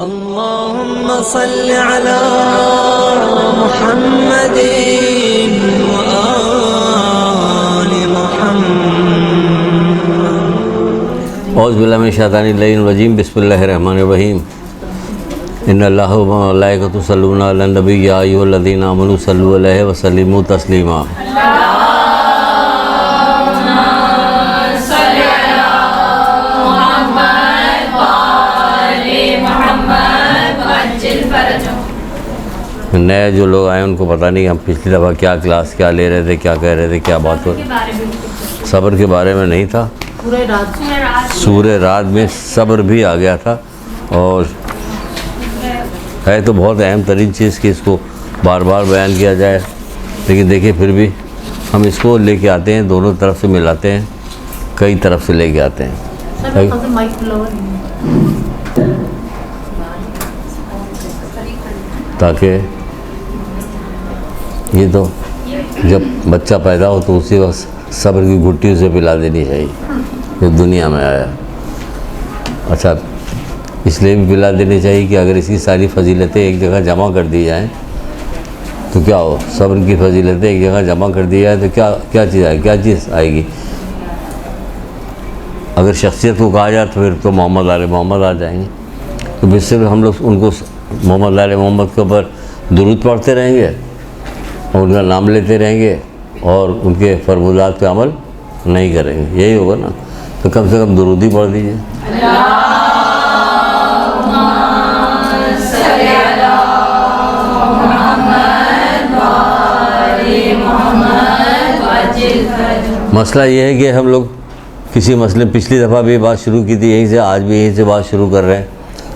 اللهم صل على محمد وآل محمد. اعوذ باللہ من الشیطان الرجیم. بسم اللہ الرحمن الرحیم. ان اللہ و ملائکۃہ یصلون علی النبی یا ایھا الذین آمنوا صلوا علیہ وسلموا تسلیما. نئے جو لوگ آئے ان کو پتہ نہیں ہم پچھلی دفعہ کیا کلاس کیا لے رہے تھے، کیا کہہ رہے تھے، کیا بات ہو رہی. صبر کے بارے میں نہیں تھا، سورہ رات میں صبر بھی آ گیا تھا، اور ہے تو بہت اہم ترین چیز کہ اس کو بار بار بیان کیا جائے، لیکن دیکھیں پھر بھی ہم اس کو لے کے آتے ہیں، دونوں طرف سے ملاتے ہیں، کئی طرف سے لے کے آتے ہیں تاکہ یہ تو جب بچہ پیدا ہو تو اسی وقت صبر کی گھٹی اسے پلا دینی چاہیے جو دنیا میں آیا. اچھا، اس لیے بھی پلا دینی چاہیے کہ اگر اس کی ساری فضیلتیں ایک جگہ جمع کر دی جائیں تو کیا ہو. صبر کی فضیلتیں ایک جگہ جمع کر دی جائے تو کیا چیز آئے گی. اگر شخصیت کو کہا جائے تو پھر تو محمد آل محمد آ جائیں گے. تو اس سے ہم لوگ ان کو محمد آل محمد کے اوپر درود پڑھتے رہیں گے اور ان کا نام لیتے رہیں گے اور ان کے فرمودات پہ عمل نہیں کریں گے. یہی ہوگا نا. تو کم سے کم درود ہی پڑھ دیجیے. مسئلہ یہ ہے کہ ہم لوگ کسی مسئلے پچھلی دفعہ بھی بات شروع کی تھی یہیں سے، آج بھی یہیں سے بات شروع کر رہے ہیں.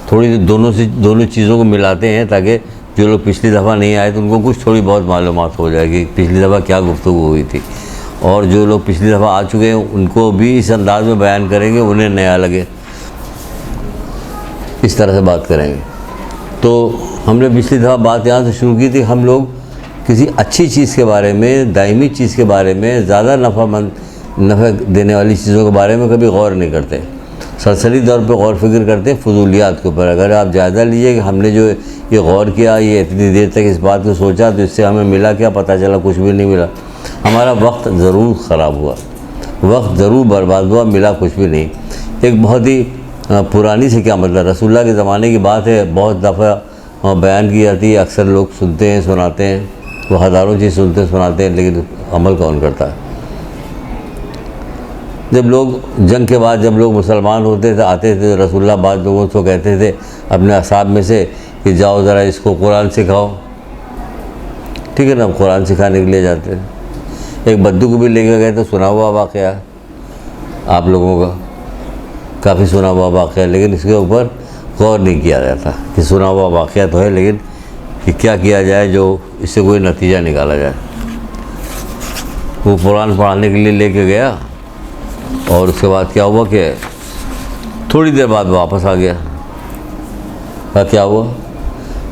تھوڑی دونوں چیزوں کو ملاتے ہیں تاکہ جو لوگ پچھلی دفعہ نہیں آئے تو ان کو کچھ تھوڑی بہت معلومات ہو جائے کہ پچھلی دفعہ کیا گفتگو ہوئی تھی، اور جو لوگ پچھلی دفعہ آ چکے ہیں ان کو بھی اس انداز میں بیان کریں گے، انہیں نیا لگے، اس طرح سے بات کریں گے. تو ہم نے پچھلی دفعہ بات یہاں سے شروع کی تھی. ہم لوگ کسی اچھی چیز کے بارے میں، دائمی چیز کے بارے میں، زیادہ نفع دینے والی چیزوں کے بارے میں کبھی غور نہیں کرتے، سرسری طور پہ غور فکر کرتے ہیں فضولیات کے اوپر. اگر آپ جائزہ لیجئے کہ ہم نے جو یہ غور کیا، یہ اتنی دیر تک اس بات کو سوچا تو اس سے ہمیں ملا کیا؟ پتہ چلا کچھ بھی نہیں ملا. ہمارا وقت ضرور خراب ہوا، وقت ضرور برباد ہوا، ملا کچھ بھی نہیں. ایک بہت ہی پرانی سے کیا مطلب، رسول اللہ کے زمانے کی بات ہے، بہت دفعہ بیان کی جاتی ہے، اکثر لوگ سنتے ہیں، سناتے ہیں، وہ ہزاروں چیز سنتے سناتے ہیں، لیکن عمل کون کرتا ہے. جب لوگ جنگ کے بعد جب لوگ مسلمان ہوتے تھے، آتے تھے، رسول اللہ بعض لوگوں کو کہتے تھے اپنے اصحاب میں سے کہ جاؤ ذرا اس کو قرآن سکھاؤ. ٹھیک ہے نا، قرآن سکھانے کے لیے جاتے ہیں. ایک بدو کو بھی لے کے گئے تو سنا ہوا واقعہ آپ لوگوں کا، کافی سنا ہوا واقعہ، لیکن اس کے اوپر غور نہیں کیا جاتا کہ سنا ہوا واقعہ تو ہے، لیکن کہ کیا کیا جائے جو اس سے کوئی نتیجہ نکالا جائے. وہ قرآن پڑھانے کے لیے لے کے گیا اور اس کے بعد کیا ہوا کہ تھوڑی دیر بعد واپس آ گیا. کیا ہوا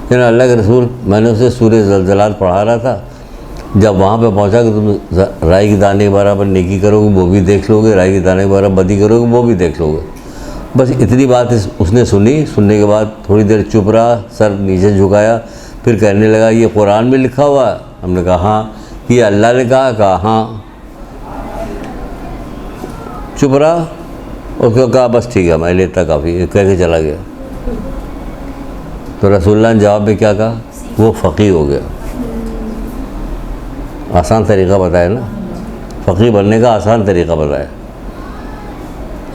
کہ اللہ کے رسول، میں نے اسے سورہ زلزلات پڑھا رہا تھا، جب وہاں پہ پہنچا کہ تم رائی کے دانے کے برابر نیکی کرو گے وہ بھی دیکھ لو گے، رائی کے دانے کے برابر بدی کرو گے وہ بھی دیکھ لو گے. بس اتنی بات اس نے سنی. سننے کے بعد تھوڑی دیر چپ رہا، سر نیچے جھکایا، پھر کہنے لگا یہ قرآن میں لکھا ہوا ہے؟ ہم نے کہا ہاں. یہ اللہ نے کہا ہاں. چپ رہا اور کہا بس ٹھیک ہے میں لیتا کافی، کہہ کے چلا گیا. تو رسول اللہ نے جواب میں کیا کہا؟ وہ فقیہ ہو گیا. آسان طریقہ بتایا نا، فقیہ بننے کا آسان طریقہ بتایا.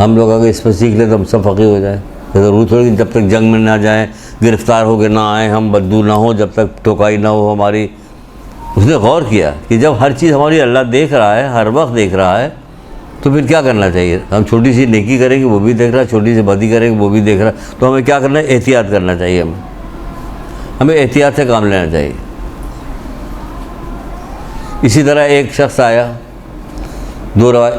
ہم لوگ اگر اس پر سیکھ لیں تو ہم سب فقیہ ہو جائیں. ضرور تھوڑی جب تک جنگ میں نہ جائیں، گرفتار ہو کے نہ آئیں، ہم بدو نہ ہوں، جب تک ٹوکائی نہ ہو ہماری. اس نے غور کیا کہ جب ہر چیز ہماری اللہ دیکھ رہا ہے، ہر وقت دیکھ رہا ہے، تو پھر کیا کرنا چاہیے؟ ہم چھوٹی سی نیکی کریں گے وہ بھی دیکھ رہا ہے، چھوٹی سی بدی کریں گے وہ بھی دیکھ رہا ہے. تو ہمیں کیا کرنا ہے؟ احتیاط کرنا چاہیے. ہمیں احتیاط سے کام لینا چاہیے. اسی طرح ایک شخص آیا،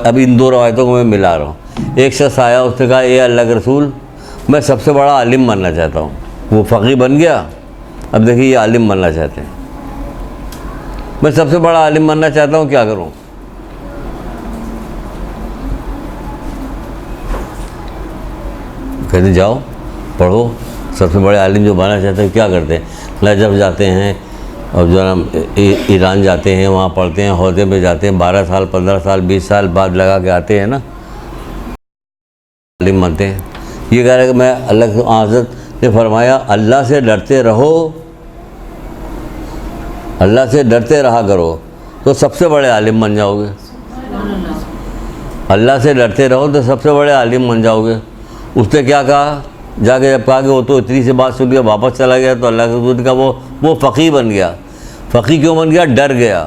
اب ان دو روایتوں کو میں ملا رہا ہوں. ایک شخص آیا، اس نے کہا اے اللہ کے رسول، میں سب سے بڑا عالم بننا چاہتا ہوں. وہ فقیہ بن گیا. اب دیکھیے یہ عالم بننا چاہتے ہیں. میں سب سے بڑا عالم بننا چاہتا ہوں، کیا کروں؟ کہتے جاؤ پڑھو سب سے بڑے عالم جو بننا چاہتے ہیں کیا کرتے ہیں؟ نجف جاتے ہیں اور جو ہے نا ایران جاتے ہیں، وہاں پڑھتے ہیں، عہدے میں جاتے ہیں، 12 سال 15 سال 20 سال بعد لگا کے آتے ہیں نا، عالم بنتے ہیں۔ یہ کہہ رہا ہے کہ میں اللہ کے حضرت نے فرمایا اللہ سے ڈرتے رہو، اللہ سے ڈرتے رہا کرو تو سب سے بڑے عالم بن جاؤ گے۔ اللہ سے ڈرتے رہو تو سب سے بڑے عالم بن جاؤ گے۔ اس نے کیا کہا؟ جا کے جب کہا کہ وہ تو اتنی سی بات سن کے واپس چلا گیا تو اللہ کے رسول کا وہ فقیہ بن گیا۔ فقیہ کیوں بن گیا؟ ڈر گیا۔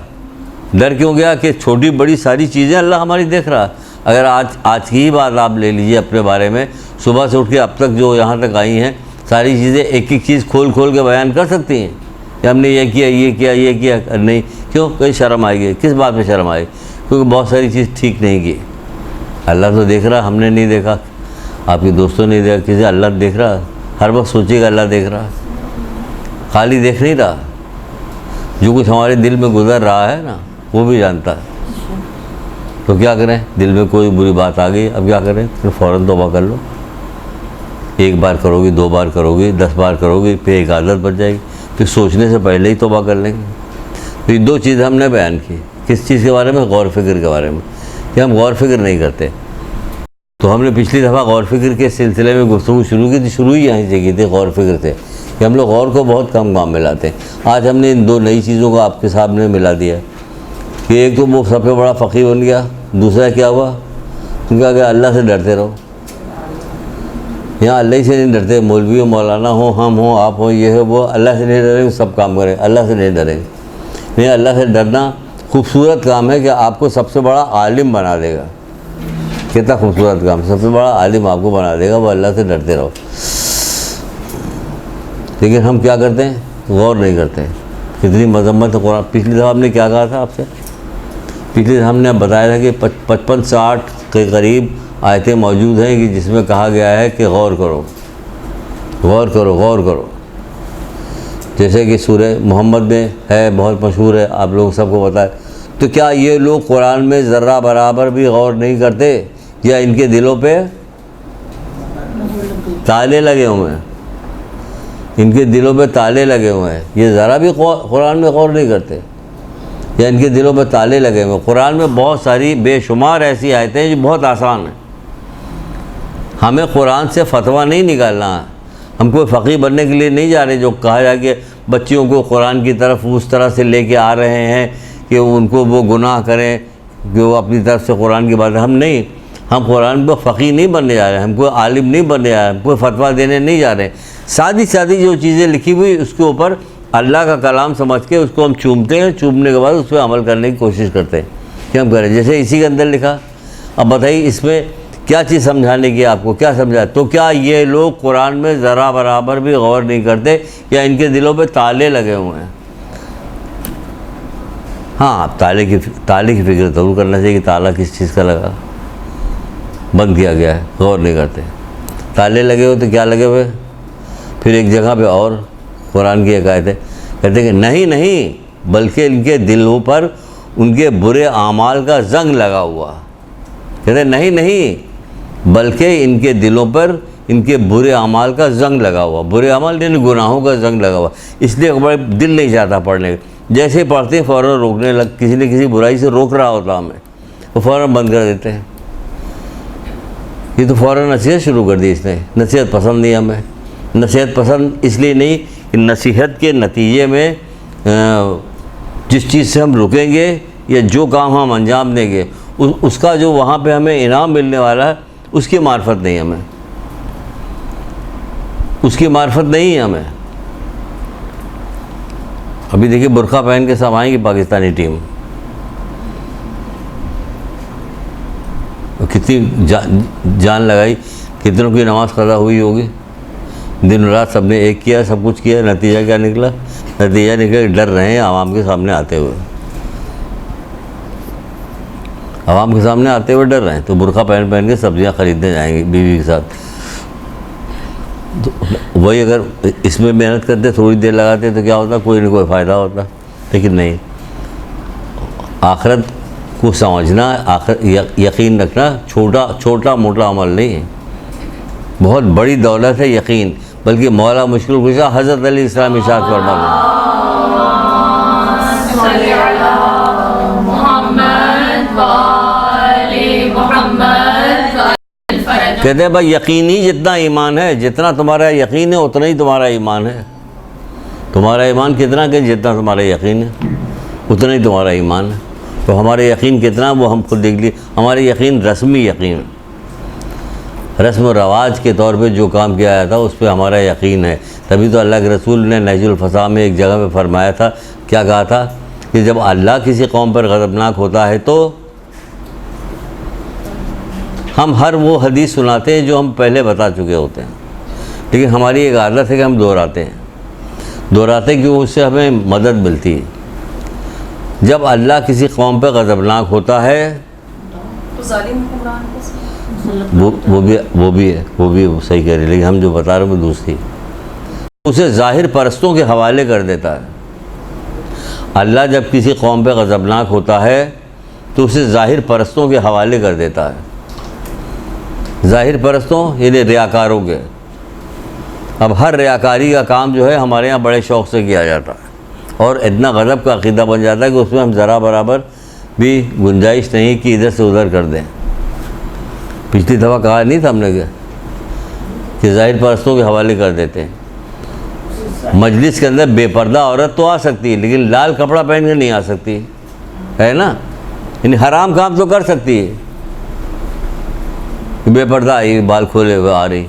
ڈر کیوں گیا؟ کہ چھوٹی بڑی ساری چیزیں اللہ ہماری دیکھ رہا ہے۔ اگر آج کی ہی بات آپ لے لیجئے اپنے بارے میں، صبح سے اٹھ کے اب تک جو یہاں تک آئی ہیں ساری چیزیں ایک ایک چیز کھول کھول کے بیان کر سکتی ہیں کہ ہم نے یہ کیا یہ کیا یہ کیا؟ نہیں۔ کیوں؟ کوئی شرم آئے گی؟ کس بات میں شرم آئے؟ کیونکہ بہت ساری چیز ٹھیک نہیں کی۔ اللہ تو دیکھ رہا، ہم نے نہیں دیکھا، آپ کے دوستوں نے دیکھا، کسی اللہ دیکھ رہا۔ ہر وقت سوچے گا اللہ دیکھ رہا، خالی دیکھ نہیں رہا، جو کچھ ہمارے دل میں گزر رہا ہے نا وہ بھی جانتا ہے۔ تو کیا کریں؟ دل میں کوئی بری بات آ گئی، اب کیا کریں؟ پھر فوراً توبہ کر لو۔ ایک بار کرو گی، 2 بار کرو گی، 10 بار کرو گی، پھر ایک عادت بن جائے گی، پھر سوچنے سے پہلے ہی توبہ کر لیں گے۔ تو یہ 2 چیزیں ہم نے بیان کی۔ کس چیز کے بارے میں؟ غور فکر کے بارے میں، کہ ہم غور فکر نہیں کرتے۔ تو ہم نے پچھلی دفعہ غور فکر کے سلسلے میں گفتگو شروع کی تھی، شروع ہی یہیں سے کی تھی غور فکر سے، کہ ہم لوگ غور کو بہت کم کام میں لاتے ہیں۔ آج ہم نے ان 2 نئی چیزوں کو آپ کے سامنے ملا دیا کہ ایک تو وہ سب سے بڑا فقیہ بن گیا، دوسرا کیا ہوا؟ کیا کہ اللہ سے ڈرتے رہو۔ یہاں اللہ ہی سے نہیں ڈرتے، مولوی ہو، مولانا ہو، ہم ہوں، آپ ہوں، یہ ہے وہ، اللہ سے نہیں ڈریں گے سب کام کریں، اللہ سے نہیں ڈریں گے۔ نہیں، اللہ سے ڈرنا خوبصورت کام ہے کہ آپ کو سب سے بڑا عالم بنا دے گا۔ کتنا خوبصورت کام، سب سے بڑا عالم آپ کو بنا دے گا، وہ اللہ سے ڈرتے رہو۔ لیکن ہم کیا کرتے ہیں؟ غور نہیں کرتے ہیں۔ کتنی مذمت ہے قرآن۔ پچھلی دفعہ ہم نے کیا کہا تھا آپ سے؟ پچھلی دفعہ ہم نے بتایا تھا کہ 55-60 کے قریب آیتیں موجود ہیں کہ جس میں کہا گیا ہے کہ غور کرو، غور کرو، غور کرو۔ جیسے کہ سورہ محمد میں ہے، بہت مشہور ہے، آپ لوگ سب کو پتہ ہے۔ تو کیا یہ لوگ قرآن میں ذرہ برابر بھی غور نہیں کرتے، یا ان کے دلوں پہ تالے لگے ہوئے ہیں؟ ان کے دلوں پہ تالے لگے ہوئے ہیں، یہ ذرا بھی قرآن میں غور نہیں کرتے، یا ان کے دلوں پہ تالے لگے ہوئے ہیں؟ قرآن میں بہت ساری بے شمار ایسی آیتیں ہیں جو بہت آسان ہیں۔ ہمیں قرآن سے فتویٰ نہیں نکالنا ہے، ہم کوئی فقیہ بننے کے لیے نہیں جا رہے جو کہا جائے کہ بچیوں کو قرآن کی طرف اس طرح سے لے کے آ رہے ہیں کہ ان کو وہ گناہ کریں کہ وہ اپنی طرف سے قرآن کی بات۔ ہم نہیں، ہم قرآن پہ فقیہ نہیں بننے جا رہے ہیں، ہم کوئی عالم نہیں بننے جا رہے ہیں، ہم کوئی فتویٰ دینے نہیں جا رہے ہیں۔ سادی سادی جو چیزیں لکھی ہوئی اس کے اوپر اللہ کا کلام سمجھ کے اس کو ہم چومتے ہیں، چومنے کے بعد اس پہ عمل کرنے کی کوشش کرتے ہیں کہ ہم کریں جیسے اسی کے اندر لکھا۔ اب بتائیے اس میں کیا چیز سمجھانے کی آپ کو، کیا سمجھا؟ تو کیا یہ لوگ قرآن میں ذرا برابر بھی غور نہیں کرتے، یا ان کے دلوں پہ تالے لگے ہوئے ہیں؟ ہاں، آپ تالے کی فکر ضرور کرنا چاہیے کہ تالا کس چیز کا لگا، بند کیا گیا ہے، غور نہیں کرتے۔ تالے لگے ہوئے تو کیا لگے ہوئے؟ پھر ایک جگہ پہ اور قرآن کی ایک آیت ہے، کہتے ہیں کہ نہیں بلکہ ان کے دلوں پر ان کے برے اعمال کا زنگ لگا ہوا۔ کہتے ہیں نہیں بلکہ ان کے دلوں پر ان کے برے اعمال کا زنگ لگا ہوا۔ برے اعمال یعنی گناہوں کا زنگ لگا ہوا، اس لیے بڑے دل نہیں چاہتا پڑھنے کا۔ جیسے پڑھتے ہیں فوراً روکنے لگ، کسی نے کسی برائی سے روک رہا ہوتا ہمیں، وہ فوراً بند کر دیتے ہیں۔ یہ تو فوراً نصیحت شروع کر دی اس نے، نصیحت پسند نہیں ہمیں۔ نصیحت پسند اس لیے نہیں کہ نصیحت کے نتیجے میں جس چیز سے ہم رکیں گے یا جو کام ہم انجام دیں گے اس کا جو وہاں پہ ہمیں انعام ملنے والا ہے اس کی معرفت نہیں ہمیں، اس کی معرفت نہیں ہے ہمیں۔ ابھی دیکھیے برقع پہن کے سب آئیں گی پاکستانی ٹیم، کتنی جان لگائی، کتنوں کی نماز قضا ہوئی ہوگی، دن رات سب نے ایک کیا، سب کچھ کیا، نتیجہ کیا نکلا؟ نتیجہ نکلا کہ ڈر رہے ہیں عوام کے سامنے آتے ہوئے، عوام کے سامنے آتے ہوئے ڈر رہے ہیں۔ تو برقع پہن کے سبزیاں خریدنے جائیں گے بیوی کے ساتھ، تو وہی اگر اس میں محنت کرتے تھوڑی دیر لگاتے تو کیا ہوتا؟ کوئی نہ کوئی فائدہ ہوتا، لیکن نہیں۔ آخرت کو سمجھنا، یقین رکھنا چھوٹا موٹا عمل نہیں ہے، بہت بڑی دولت ہے یقین۔ بلکہ مولا مشکل کشا حضرت علی السلام ارشاد فرماتے کہتے ہیں بھائی یقینی جتنا ایمان ہے، جتنا تمہارا یقین ہے اتنا ہی تمہارا ایمان ہے. تمہارا ایمان کتنا کہ جتنا تمہارا یقین ہے اتنا ہی تمہارا ایمان ہے. تو ہمارا یقین کتنا وہ ہم خود دیکھ لیے. ہمارا یقین رسمی یقین، رسم و رواج کے طور پہ جو کام کیا جاتا اس پہ ہمارا یقین ہے. تبھی تو اللہ کے رسول نے نہج الفصاح میں ایک جگہ پہ فرمایا تھا، کیا کہا تھا کہ جب اللہ کسی قوم پر غضبناک ہوتا ہے تو ہم ہر وہ حدیث سناتے ہیں جو ہم پہلے بتا چکے ہوتے ہیں، لیکن ہماری ایک عادت ہے کہ ہم دہراتے کیوں؟ اس سے ہمیں مدد ملتی ہے. جب اللہ کسی قوم پہ غضبناک ہوتا ہے وہ بھی صحیح کہہ رہے، لیکن ہم جو بتا رہے ہیں وہ دوسری، اسے ظاہر پرستوں کے حوالے کر دیتا ہے. اللہ جب کسی قوم پہ غضبناک ہوتا ہے تو اسے ظاہر پرستوں کے حوالے کر دیتا ہے. ظاہر پرستوں یعنی ریاکاروں کے. اب ہر ریاکاری کا کام جو ہے ہمارے یہاں بڑے شوق سے کیا جاتا ہے، اور اتنا غضب کا عقیدہ بن جاتا ہے کہ اس میں ہم ذرا برابر بھی گنجائش نہیں کہ ادھر سے ادھر کر دیں. پچھلی دفعہ کہا نہیں تھا ہم نے کہ ظاہر پرستوں کے حوالے کر دیتے ہیں. مجلس کے اندر بے پردہ عورت تو آ سکتی ہے لیکن لال کپڑا پہن کے نہیں آ سکتی ہے نا. یعنی حرام کام تو کر سکتی ہے، بے پردہ آئی، بال کھولے ہوئے آ رہی،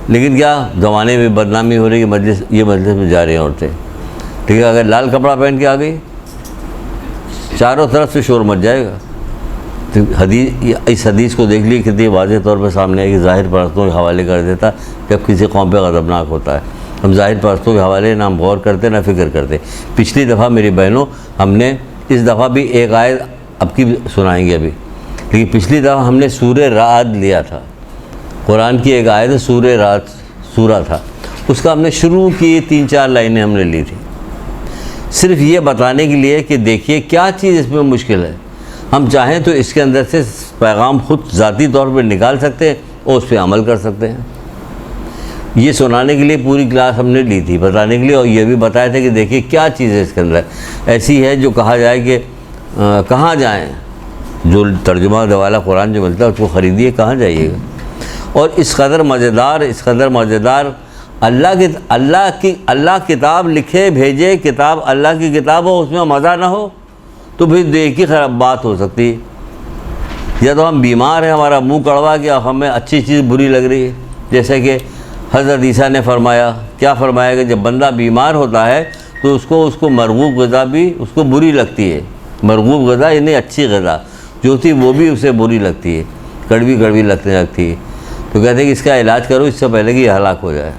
لیکن کیا زمانے میں بدنامی ہو رہی ہے کہ یہ مجلس میں جا رہی ہیں عورتیں. ٹھیک ہے، اگر لال کپڑا پہن کے آ گئی چاروں طرف سے شور مچ جائے گا. تو اس حدیث کو دیکھ لی کتنی واضح طور پہ سامنے ہے کہ ظاہر پرستوں کے حوالے کر دیتا جب کسی قوم پہ غضبناک ہوتا ہے. ہم ظاہر پرستوں کے حوالے نہ ہم غور کرتے نہ فکر کرتے. پچھلی دفعہ میری بہنوں ہم نے اس دفعہ بھی ایک آیت اب کی سنائیں گے ابھی، لیکن پچھلی دفعہ ہم نے سورہ رعد لیا تھا. قرآن کی ایک آیت سورہ رعد سورہ تھا، اس کا ہم نے شروع کی 3-4 لائنیں ہم نے لی تھی، صرف یہ بتانے کے لیے کہ دیکھیے کیا چیز اس میں مشکل ہے. ہم چاہیں تو اس کے اندر سے پیغام خود ذاتی طور پر نکال سکتے ہیں اور اس پہ عمل کر سکتے ہیں. یہ سنانے کے لیے پوری کلاس ہم نے لی تھی، بتانے کے لیے، اور یہ بھی بتایا تھا کہ دیکھیے کیا چیز ہے اس کے اندر ایسی ہے جو کہا جائے کہ کہاں جائیں. جو ترجمہ والا قرآن جو ملتا ہے اس کو خریدیے، کہاں جائیے گا. اور اس قدر مزیدار اللہ کتاب لکھے بھیجے، کتاب اللہ کی کتاب ہو، اس میں مزہ نہ ہو تو پھر ایک ہی خراب بات ہو سکتی ہے. یا تو ہم بیمار ہیں، ہمارا منہ کڑوا کہ ہمیں اچھی چیز بری لگ رہی ہے. جیسے کہ حضرت عیسیٰ نے فرمایا، کیا فرمایا کہ جب بندہ بیمار ہوتا ہے تو اس کو مرغوب غذا بھی اس کو بری لگتی ہے. مرغوب غذا یعنی اچھی غذا جو تھی وہ بھی اسے بری لگتی ہے، کڑوی لگنے لگتی ہے. تو کہتے ہیں کہ اس کا علاج کرو اس سے پہلے کہ یہ ہلاک ہو جائے.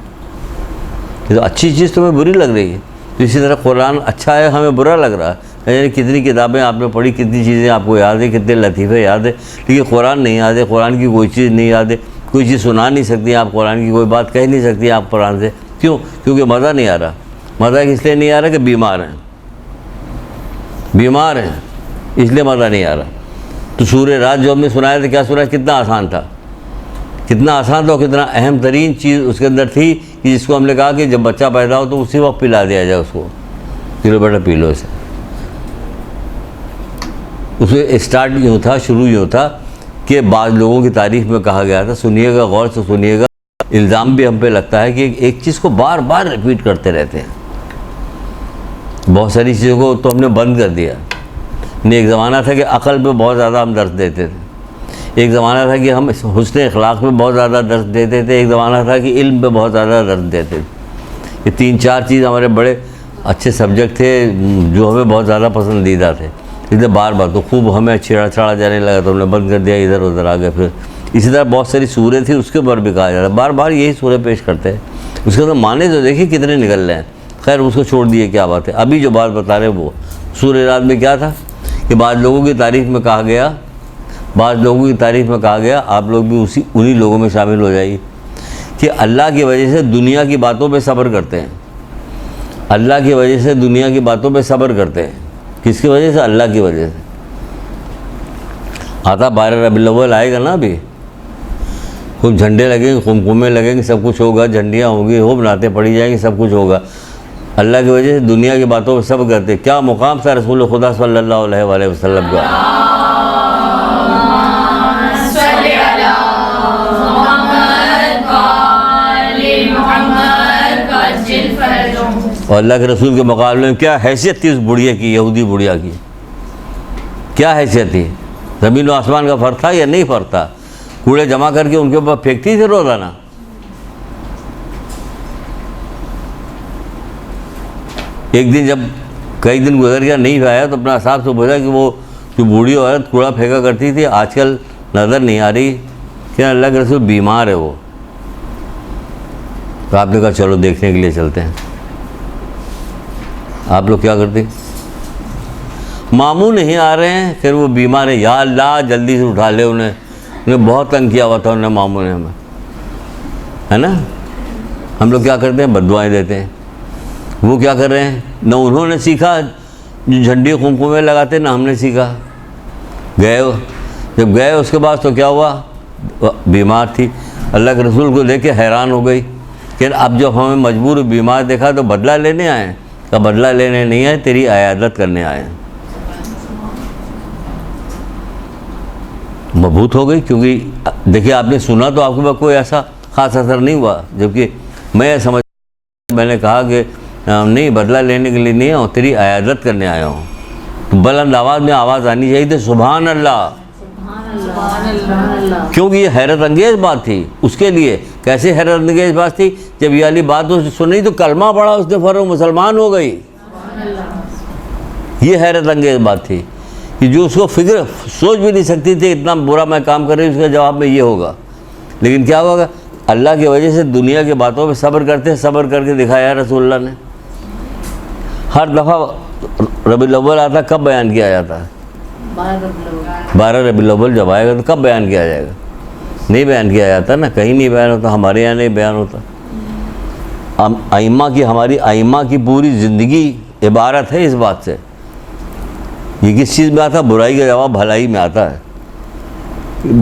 تو اچھی چیز تمہیں بری لگ رہی ہے، تو اسی طرح قرآن اچھا ہے ہمیں برا لگ رہا ہے. یعنی کتنی کتابیں آپ نے پڑھی، کتنی چیزیں آپ کو یاد ہے، کتنے لطیفے یاد ہے، لیکن قرآن نہیں یاد ہے. قرآن کی کوئی چیز نہیں یاد ہے، کوئی چیز سنا نہیں سکتی آپ، قرآن کی کوئی بات کہہ نہیں سکتی آپ قرآن سے. کیوں؟ کیونکہ مزہ نہیں آ رہا. مزہ اس لیے نہیں آ رہا کہ بیمار ہیں اس لیے مزہ نہیں آ رہا. تو سورہ رعد جو ہم نے سنایا تھا، کیا سنا؟ کتنا آسان تھا اور کتنا اہم ترین چیز اس کے اندر تھی کہ جس کو ہم نے کہا کہ جب بچہ پیدا ہو تو اسی وقت پلا دیا جائے اس کو، چلو بیٹا پی لو اسے. اس میں اسٹارٹ یوں تھا، شروع یوں تھا کہ بعض لوگوں کی تعریف میں کہا گیا تھا، سنیے گا، غور سے سنیے گا، الزام بھی ہم پہ لگتا ہے کہ ایک چیز کو بار بار ریپیٹ کرتے رہتے ہیں. بہت ساری چیزوں کو تو ہم نے بند کر دیا. ایک زمانہ تھا کہ عقل پہ بہت زیادہ ہم درس دیتے تھے، ایک زمانہ تھا کہ ہم حسن اخلاق پہ بہت زیادہ درس دیتے تھے، ایک زمانہ تھا کہ علم پہ بہت زیادہ درس دیتے تھے. یہ 3-4 چیز ہمارے بڑے اچھے سبجیکٹ تھے جو ہمیں بہت زیادہ پسندیدہ تھے. اس لیے بار بار تو خوب ہمیں چھیڑا جانے لگا تو ہم نے بند کر دیا، ادھر ادھر آ گئے. پھر اسی طرح بہت ساری سوریں تھیں اس کے اوپر بھی کہا جاتا ہے، بار بار یہی سوریں پیش کرتے ہیں. اس کے اندر معنی تو دیکھیے کتنے نکل رہے ہیں. خیر اس کو چھوڑ دیے، کیا بات ہے. ابھی جو بات بتا رہے وہ سورہ رعد میں کیا تھا کہ بعض لوگوں کی تعریف میں کہا گیا، آپ لوگ بھی انہی لوگوں میں شامل ہو جائیے کہ اللہ کی وجہ سے دنیا کی باتوں پہ صبر کرتے ہیں. اللہ کی وجہ سے دنیا کی باتوں پہ صبر کرتے ہیں. کس کی وجہ سے؟ اللہ کی وجہ سے. آتا 12 ربیع الاول آئے گا نا ابھی، خوب جھنڈے لگیں گے، قمقمے لگیں گے، سب کچھ ہوگا، جھنڈیاں ہوں گی، خوب نعتیں پڑھی جائیں گی، سب کچھ ہوگا. اللہ کی وجہ سے دنیا کی باتوں پہ صبر کرتے. کیا مقام تھا رسول خدا صلی اللہ علیہ وآلہ وسلم کا. اور اللہ کے رسول کے مقابلے میں کیا حیثیت تھی اس بڑھیا کی، یہودی بڑھیا کی. کیا حیثیت تھی؟ زمین و آسمان کا فرق تھا یا نہیں فرق تھا؟ کوڑے جمع کر کے ان کے اوپر پھینکتی تھی روزانہ. ایک دن جب کئی دن گزر گیا نہیں آیا تو اپنا حساب سے بولا کہ وہ جو بوڑھی عورت کوڑا پھینکا کرتی تھی آج کل نظر نہیں آ رہی کہ اللہ کے رسول بیمار ہے وہ. تو آپ نے کہا چلو دیکھنے کے لیے چلتے ہیں. آپ لوگ کیا کرتے؟ ماموں نہیں آ رہے ہیں، پھر وہ بیمار ہے، یا اللہ جلدی سے اٹھا لے. انہیں بہت تنگ کیا ہوا تھا انہیں ماموں نے ہمیں، ہے نا. ہم لوگ کیا کرتے ہیں؟ بد دعائیں دیتے ہیں. وہ کیا کر رہے ہیں؟ نہ انہوں نے سیکھا جو جھنڈی قمقمے لگاتے، نہ ہم نے سیکھا. گئے جب گئے اس کے بعد تو کیا ہوا؟ بیمار تھی. اللہ کے رسول کو دیکھ کے حیران ہو گئی کہ اب جب ہمیں مجبور بیمار دیکھا تو بدلہ لینے آئے. کہ بدلہ لینے نہیں آئے، تیری عیادت کرنے آئے. مبہوت ہو گئی، کیونکہ دیکھیے آپ نے سنا تو آپ کے پاس کوئی ایسا خاص اثر نہیں ہوا، جبکہ میں نے کہا کہ نہیں بدلہ لینے کے لیے نہیں آؤں، تیری عیادت کرنے آیا ہوں. تو بلند آواز میں آواز آنی چاہیے تھی سبحان اللہ، کیونکہ یہ حیرت انگیز بات تھی اس کے لیے. کیسے حیرت انگیز بات تھی؟ جب یہ والی بات اس نے سنی تو کلمہ پڑھا اس نے، فوراً مسلمان ہو گئی. یہ حیرت انگیز بات تھی کہ جو اس کو فکر سوچ بھی نہیں سکتی تھی اتنا برا میں کام کر رہی ہوں، اس کے جواب میں یہ ہوگا. لیکن کیا ہوگا؟ اللہ کی وجہ سے دنیا کی باتوں پہ صبر کرتے، صبر کر کے دکھایا رسول اللہ نے. ہر دفعہ ربیع الاول آتا، کب بیان کیا جاتا ہے؟ 12 ربیع الاول جب آئے گا تو کب بیان کیا جائے گا؟ نہیں بیان کیا جاتا نا، کہیں نہیں بیان ہوتا، ہمارے یہاں نہیں بیان ہوتا. ہماری ائمہ کی پوری زندگی عبارت ہے اس بات سے. یہ کس چیز میں آتا؟ برائی کا جواب بھلائی میں آتا ہے.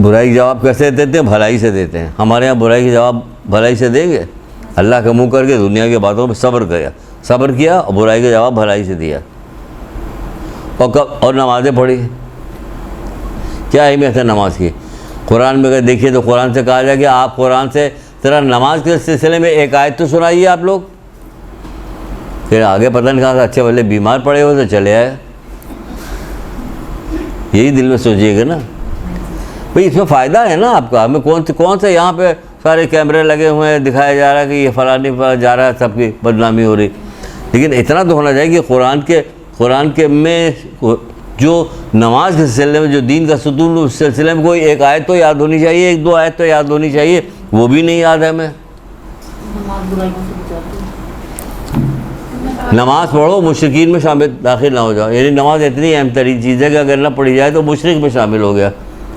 برائی کا جواب کیسے دیتے ہیں؟ بھلائی سے دیتے ہیں. ہمارے یہاں برائی کا جواب بھلائی سے دیں گے؟ اللہ کا منہ کر کے دنیا کی باتوں پہ صبر کیا اور برائی کا جواب بھلائی سے دیا. اور نمازیں پڑھی. کیا اہمیت ہے نماز کی؟ قرآن میں اگر دیکھیے تو قرآن سے کہا جائے کہ آپ قرآن سے ذرا نماز کے سلسلے میں ایک آیت تو سنائیے آپ لوگ. پھر آگے پتہ نہیں کہا، اچھا بھلے بیمار پڑے ہو تو چلے آئے. یہی دل میں سوچیے گا نا بھئی، اس میں فائدہ ہے نا آپ کا. ہمیں کون سے یہاں پہ سارے کیمرے لگے ہوئے ہیں، دکھایا جا رہا ہے کہ یہ فلانی جا رہا ہے، سب کی بدنامی ہو رہی. لیکن اتنا تو ہونا چاہیے کہ قرآن کے میں جو نماز کے سلسلے میں جو دین کا ستون، اس سلسلے میں کوئی ایک آیت تو یاد ہونی چاہیے، ایک دو آیت تو یاد ہونی چاہیے. وہ بھی نہیں یاد ہے ہمیں. نماز پڑھو، مشرکین میں داخل نہ ہو جاؤ. یعنی نماز اتنی اہم ترین چیز ہے کہ اگر نہ پڑھی جائے تو مشرک میں شامل ہو گیا.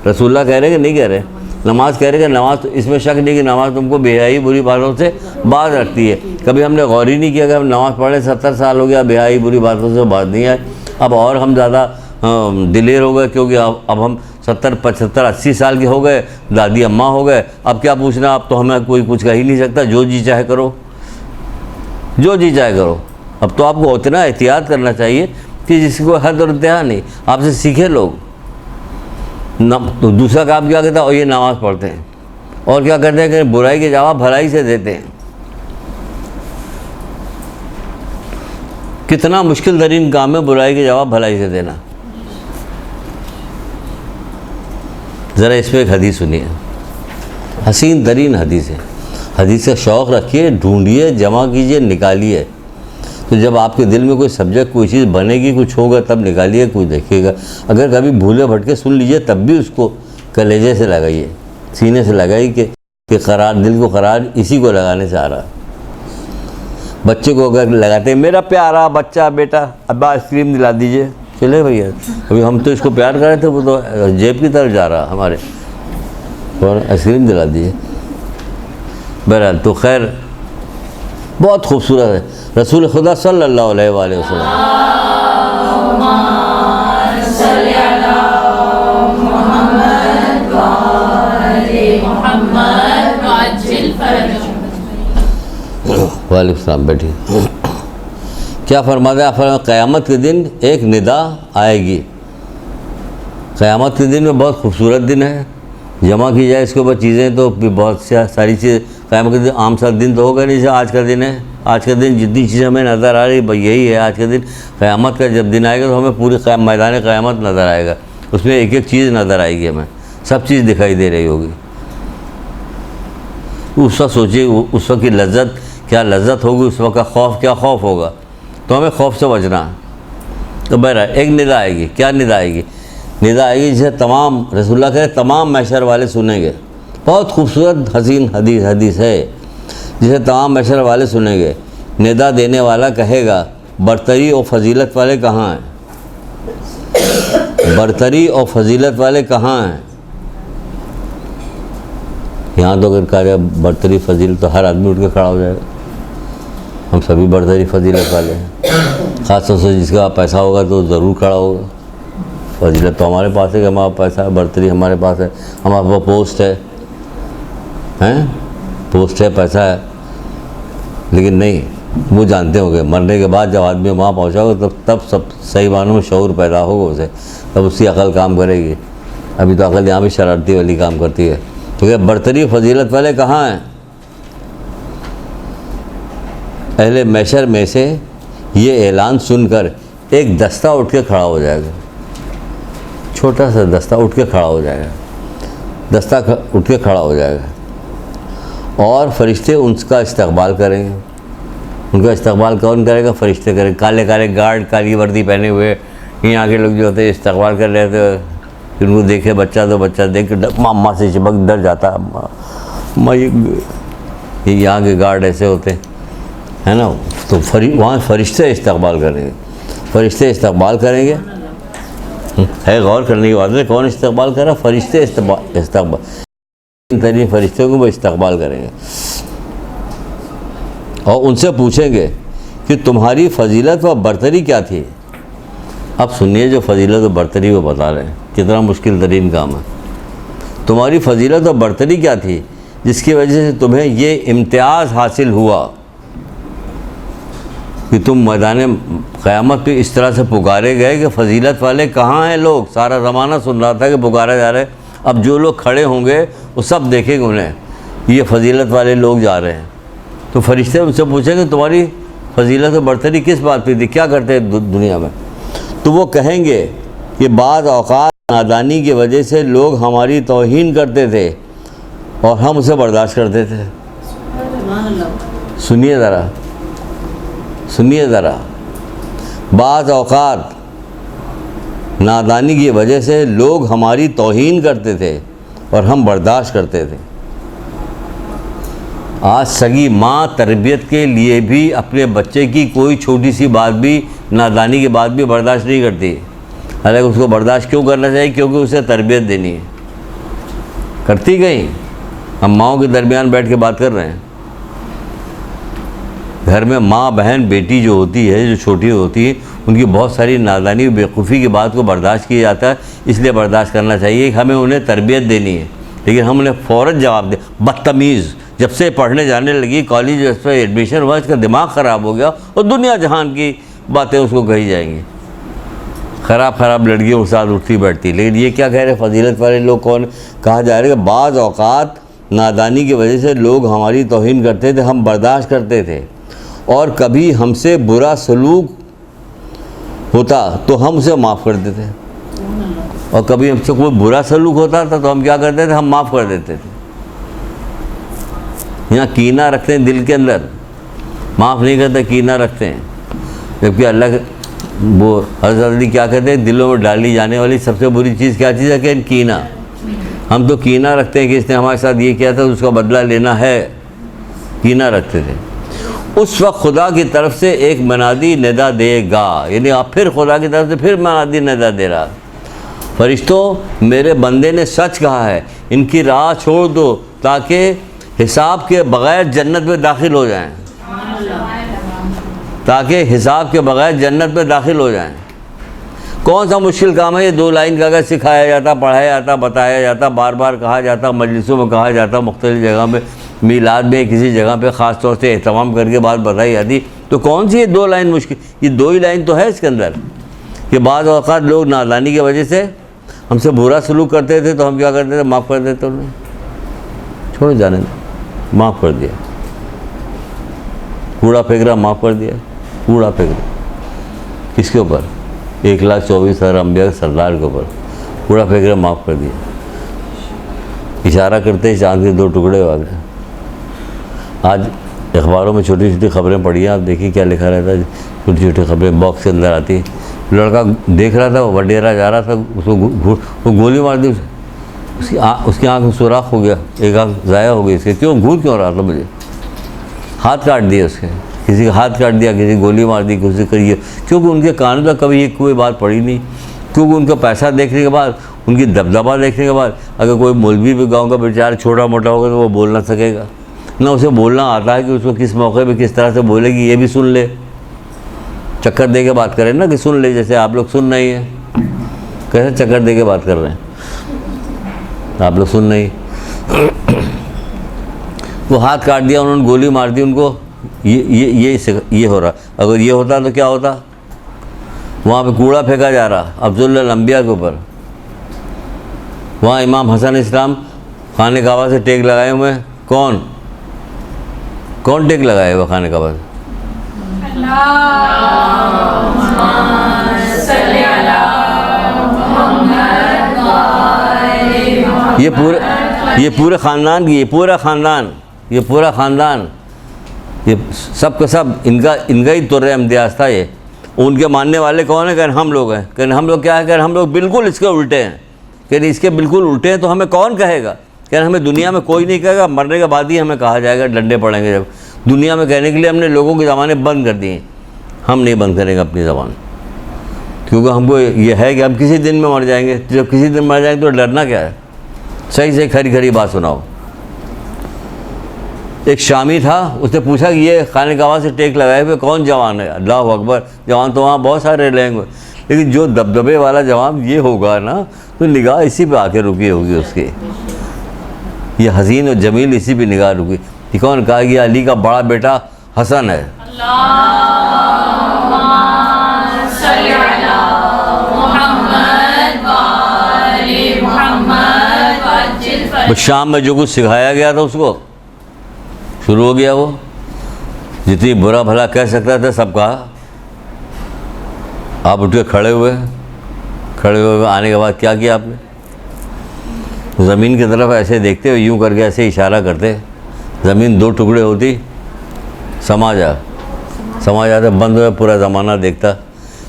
رسول اللہ کہہ رہے کہ نہیں کہہ رہے؟ نماز کہہ رہے کہ نماز، اس میں شک نہیں کہ نماز تم کو بے حیائی بری باتوں سے باز رکھتی ہے. کبھی ہم نے غور ہی نہیں کیا کہ ہم نماز پڑھے 70 سال ہو گیا، بے حیائی بری باتوں سے باز نہیں آئے. اب اور ہم زیادہ دلیر ہو گئے، کیونکہ اب ہم 70 75 80 سال کے ہو گئے، دادی اماں ہو گئے. اب کیا پوچھنا؟ اب تو ہمیں کوئی کچھ کہہ ہی نہیں سکتا، جو جی چاہے کرو، جو جی چاہے کرو. اب تو آپ کو اتنا احتیاط کرنا چاہیے کہ جس کو حد اور انتہا نہیں. آپ سے سیکھے لوگ. تو دوسرا کام کیا کہتا ہے؟ اور یہ نماز پڑھتے ہیں اور کیا کرتے ہیں کہ برائی کے جواب بھلائی سے دیتے ہیں. کتنا مشکل ترین کام ہے برائی کے جواب بھلائی سے دینا. ذرا اس پہ ایک حدیث سنیے، حسین ترین حدیث ہے. حدیث کا شوق رکھیے، ڈھونڈیے، جمع کیجیے، نکالیے. تو جب آپ کے دل میں کوئی سبجیکٹ، کوئی چیز بنے گی، کچھ ہوگا تب نکالیے، کوئی دیکھیے گا. اگر کبھی بھولے بھٹکے سن لیجیے تب بھی اس کو کلیجے سے لگائیے، سینے سے لگائیے کہ قرار، دل کو قرار اسی کو لگانے سے آ رہا. بچے کو اگر لگاتے ہیں میرا پیارا بچہ، بیٹا ابا آئس کریم دلا دیجیے، چلے بھیا. ابھی ہم تو اس کو پیار کر رہے تھے، وہ تو جیب کی طرف جا رہا ہمارے، اور آئس کریم دلا دیجیے. بہرحال تو خیر بہت خوبصورت ہے. رسول خدا صلی اللہ علیہ وآلہ وسلم محمد وعلیکم السلام بیٹھی. کیا فرماتے ہیں آپ؟ قیامت کے دن ایک ندا آئے گی. قیامت کے دن میں بہت خوبصورت دن ہے. جمع کی جائے اس کے اوپر چیزیں تو بہت ساری چیز. قیامت کے دن عام سا دن تو ہوگا نہیں جیسے آج کا دن ہے. آج کا دن جتنی چیزیں ہمیں نظر آ رہی بھائی یہی ہے آج کا دن. قیامت کا جب دن آئے گا تو ہمیں پوری میدان قیامت نظر آئے گا. اس میں ایک ایک چیز نظر آئے گی, ہمیں سب چیز دکھائی دے رہی ہوگی. اس وقت سوچیے اس وقت کی لذت کیا لذت ہوگی, اس وقت کا خوف کیا خوف ہوگا. تو ہمیں خوف سے بچنا ہے. تو بہرحال ایک ندا آئے گی. کیا ندا آئے گی؟ ندا آئے گی جسے تمام رسول اللہ کہے تمام محشر والے سنیں گے. بہت خوبصورت حسین حدیث ہے جسے تمام محشر والے سنیں گے. ندا دینے والا کہے گا برتری اور فضیلت والے کہاں ہیں؟ برتری اور فضیلت والے کہاں ہیں؟ یہاں تو اگر کہا جائے برتری فضیلت تو ہر آدمی اٹھ کے کھڑا ہو جائے گا. ہم سبھی برتری فضیلت والے ہیں. خاص طور سے جس کا پیسہ ہوگا تو ضرور کھڑا ہوگا. فضیلت تو ہمارے پاس ہے کہ ہمارا پیسہ ہے, برتری ہمارے پاس ہے, ہمارے پاس پوسٹ ہے, پوسٹ ہے, پیسہ ہے. لیکن نہیں, وہ جانتے ہوں گے مرنے کے بعد جب آدمی وہاں پہنچا ہوگا تب سب صحیح معنوں میں شعور پیدا ہوگا اسے, تب اس کی عقل کام کرے گی. ابھی تو عقل یہاں بھی شرارتی والی کام کرتی ہے. کیونکہ برتری فضیلت والے کہاں ہیں؟ اہل محشر میں سے یہ اعلان سن کر ایک دستہ اٹھ کے کھڑا ہو جائے گا. چھوٹا سا دستہ اٹھ کے کھڑا ہو جائے گا. دستہ اٹھ کے کھڑا ہو جائے گا اور فرشتے ان کا استقبال کریں گے. ان کا استقبال کون کرے گا؟ فرشتے کریں. کالے کالے گارڈ کالی وردی پہنے ہوئے یہاں کے لوگ جو ہوتے ہیں استقبال کر رہے تھے. پھر وہ دیکھے بچہ تو بچہ دیکھ کے ماں سے چپک ڈر جاتا ہے. یہ یہاں کے گارڈ ایسے ہوتے ہیں نا. تو وہاں فرشتے استقبال کریں گے. فرشتے استقبال کریں گے. ہے غور کرنے کی بات ہے. کون استقبال کر رہا؟ فرشتے استقبال ترین فرشتوں کو وہ استقبال کریں گے اور ان سے پوچھیں گے کہ تمہاری فضیلت و برتری کیا تھی. اب سنیے جو فضیلت و برتری وہ بتا رہے ہیں, کتنا مشکل ترین کام ہے. تمہاری فضیلت و برتری کیا تھی جس کی وجہ سے تمہیں یہ امتیاز حاصل ہوا کہ تم میدان قیامت پہ اس طرح سے پکارے گئے کہ فضیلت والے کہاں ہیں لوگ. سارا زمانہ سن رہا تھا کہ پکارے جا رہے ہیں. اب جو لوگ کھڑے ہوں گے وہ سب دیکھیں گے انہیں یہ فضیلت والے لوگ جا رہے ہیں. تو فرشتے ان سے پوچھیں گے تمہاری فضیلت و برتری کس بات پہ تھی, کیا کرتے ہیں دنیا میں. تو وہ کہیں گے کہ بعض اوقات نادانی کی وجہ سے لوگ ہماری توہین کرتے تھے اور ہم اسے برداشت کرتے تھے. سنیے ذرا بعض اوقات نادانی کی وجہ سے لوگ ہماری توہین کرتے تھے اور ہم برداشت کرتے تھے. آج سگی ماں تربیت کے لیے بھی اپنے بچے کی کوئی چھوٹی سی بات بھی نادانی کی بات بھی برداشت نہیں کرتی. حالانکہ اس کو برداشت کیوں کرنا چاہیے؟ کیونکہ اسے تربیت دینی ہے. کرتی کہیں ہم ماؤں کے درمیان بیٹھ کے بات کر رہے ہیں. گھر میں ماں بہن بیٹی جو ہوتی ہے, جو چھوٹی ہوتی ہے, ان کی بہت ساری نادانی و بیوقوفی کی بات کو برداشت کیا جاتا ہے. اس لیے برداشت کرنا چاہیے کہ ہمیں انہیں تربیت دینی ہے. لیکن ہم انہیں فوراً جواب دیں. بدتمیز جب سے پڑھنے جانے لگی کالج اس پہ ایڈمیشن ہوا, اس کا دماغ خراب ہو گیا اور دنیا جہان کی باتیں اس کو کہی جائیں گی. خراب لڑکیوں کے ساتھ اٹھتی بیٹھتی. لیکن یہ کیا کہہ رہے فضیلت والے لوگ کون؟ کہا جا رہا ہے کہ بعض اوقات نادانی کی وجہ سے لوگ ہماری توہین کرتے تھے, ہم برداشت کرتے تھے, اور کبھی ہم سے برا سلوک ہوتا تو ہم اسے معاف کر دیتے, اور کبھی ہم سے کوئی برا سلوک ہوتا تھا تو ہم کیا کرتے تھے؟ ہم معاف کر دیتے تھے. یہاں کینہ رکھتے ہیں دل کے اندر, معاف نہیں کرتے, کینہ رکھتے ہیں. جبکہ اللہ وہ حضرت علی کیا کہتے ہیں, دلوں میں ڈالی جانے والی سب سے بری چیز کیا چیز ہے؟ کہ کینہ. ہم تو کینہ رکھتے ہیں کہ اس نے ہمارے ساتھ یہ کیا تھا اس کا بدلہ لینا ہے, کینہ رکھتے تھے. اس وقت خدا کی طرف سے ایک منادی ندا دے گا, یعنی آپ پھر خدا کی طرف سے پھر منادی ندا دے رہا, فرشتوں میرے بندے نے سچ کہا ہے, ان کی راہ چھوڑ دو تاکہ حساب کے بغیر جنت میں داخل ہو جائیں, تاکہ حساب کے بغیر جنت میں داخل ہو جائیں. کون سا مشکل کام ہے یہ؟ 2 لائن کا اگر سکھایا جاتا, پڑھایا جاتا, بتایا جاتا, بار بار کہا جاتا, مجلسوں میں کہا جاتا, مختلف جگہ میں میلاد میں کسی جگہ پہ خاص طور سے اہتمام کر کے بات بتائی جاتی تو کون سی یہ 2 لائن مشکل؟ یہ 2 ہی لائن تو ہے اس کے اندر کہ بعض اوقات لوگ نادانی کی وجہ سے ہم سے برا سلوک کرتے تھے تو ہم کیا کرتے تھے؟ معاف کر دیتے انہیں، چھوڑو جانے دیں، معاف کر دیا. کوڑا پھینک رہا، معاف کر دیا. کوڑا پھینک رہا کس کے اوپر؟ 1,24,000 انبیاء کے سردار کے اوپر کوڑا پھینک رہا، معاف کر دیا. اشارہ کرتے ہی چاند کے 2 ٹکڑے ہو گئے. آج اخباروں میں چھوٹی چھوٹی خبریں پڑھی ہیں، آپ دیکھیے کیا لکھا رہتا ہے. چھوٹی چھوٹی خبریں باکس کے اندر آتی. لڑکا دیکھ رہا تھا، وہ وڈیرا جا رہا تھا، اس کو وہ گولی مار دی. اس کی آنکھ میں سوراخ ہو گیا، ایک آنکھ ضائع ہو گئی. اس کے کیوں گھور کیوں رہا تھا؟ مجھے ہاتھ کاٹ دیا اس کے، کسی کا ہاتھ کاٹ دیا، کسی گولی مار دی، کسی کریے. کیونکہ ان کے کان میں کبھی یہ کوئی بات پڑی نہیں. کیونکہ ان کا پیسہ دیکھنے کے بعد، ان کی دبدبہ دیکھنے کے بعد، اگر کوئی مولوی بھی گاؤں کا بیچارہ چھوٹا موٹا ہوگا تو وہ بول نہ سکے گا. نہ اسے بولنا آتا ہے کہ اس کو کس موقع پہ کس طرح سے بولے گی، یہ بھی سن لے. چکر دے کے بات کریں نا کہ سن لے، جیسے آپ لوگ سن رہی ہیں. کیسے چکر دے کے بات کر رہے ہیں آپ لوگ؟ سن نہیں. وہ ہاتھ کاٹ دیا انہوں نے، گولی مار دی ان کو. یہ ہو رہا. اگر یہ ہوتا تو کیا ہوتا؟ وہاں پہ کوڑا پھینکا جا رہا افضل الانبیاء کے اوپر. وہاں امام حسن اسلام خانہ کعبہ سے ٹیک لگائے ہوئے ہیں. کون ٹیک لگائے ہوئے خانہ کعبہ سے؟ یہ پورے خاندان کی، یہ پورا خاندان یہ سب کا سب ان کا ہی طر امتیاز تھا. یہ ان کے ماننے والے کون ہیں؟ کہ ہم لوگ ہیں. کہ ہم لوگ کیا ہے؟ کہ ہم لوگ بالکل اس کے الٹے ہیں. کہ اس کے بالکل الٹے ہیں تو ہمیں کون کہے گا؟ کہ ہمیں دنیا میں کوئی نہیں کہے گا، مرنے کے بعد ہی ہمیں کہا جائے گا، ڈنڈے پڑیں گے. جب دنیا میں کہنے کے لیے ہم نے لوگوں کی زبانیں بند کر دی ہیں، ہم نہیں بند کریں گے اپنی زبان. کیونکہ ہم کو یہ ہے کہ ہم کسی دن میں مر جائیں گے. جب کسی دن مر جائیں گے تو ڈرنا کیا ہے؟ صحیح سے کھری بات سناؤ. ایک شامی تھا، اس نے پوچھا کہ یہ خانہ کعبہ سے ٹیک لگائے ہوئے کون جوان ہے؟ اللہ اکبر! جوان تو وہاں بہت سارے رہیں گے، لیکن جو دبدبے والا جوان یہ ہوگا نا تو نگاہ اسی پہ آ کے رکی ہوگی اس کی. یہ حسین اور جمیل اسی پہ نگاہ رکی. یہ کون؟ کہا کہ علی کا بڑا بیٹا حسن ہے. شام میں جو کچھ سکھایا گیا تھا اس کو شروع ہو گیا. وہ جتنی برا بھلا کہہ سکتا تھا سب کہا. آپ اٹھ کے کھڑے ہوئے آنے کے بعد کیا کیا آپ نے؟ زمین کی طرف ایسے دیکھتے ہوئے یوں کر کے ایسے اشارہ کرتے. زمین 2 ٹکڑے ہوتی، سما جاتا، بند ہوا. پورا زمانہ دیکھتا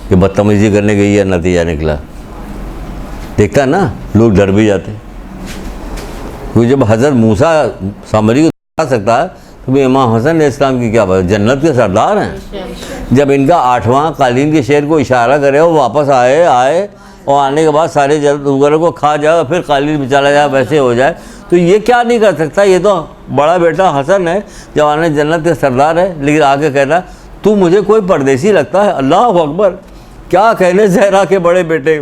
کہ بدتمیزی کرنے کے یہ نتیجہ نکلا. دیکھتا نا، لوگ ڈر بھی جاتے. کیونکہ جب حضرت موسیٰ سامری کو دکھا سکتا ہے تو امام حسن علیہ السلام کی کیا بات؟ جنت کے سردار ہیں. جب ان کا 8واں قالین کے شعر کو اشارہ کرے وہ واپس آئے اور آنے کے بعد سارے جنت وغیرہ کو کھا جائے اور پھر قالین بھی چلا جائے، ویسے ہو جائے، تو یہ کیا نہیں کر سکتا؟ یہ تو بڑا بیٹا حسن ہے، جوان جنت کے سردار ہے. لیکن آگے کہتا تو مجھے کوئی پردیسی لگتا ہے. اللہ اکبر! کیا کہنے زہرا کے بڑے بیٹے،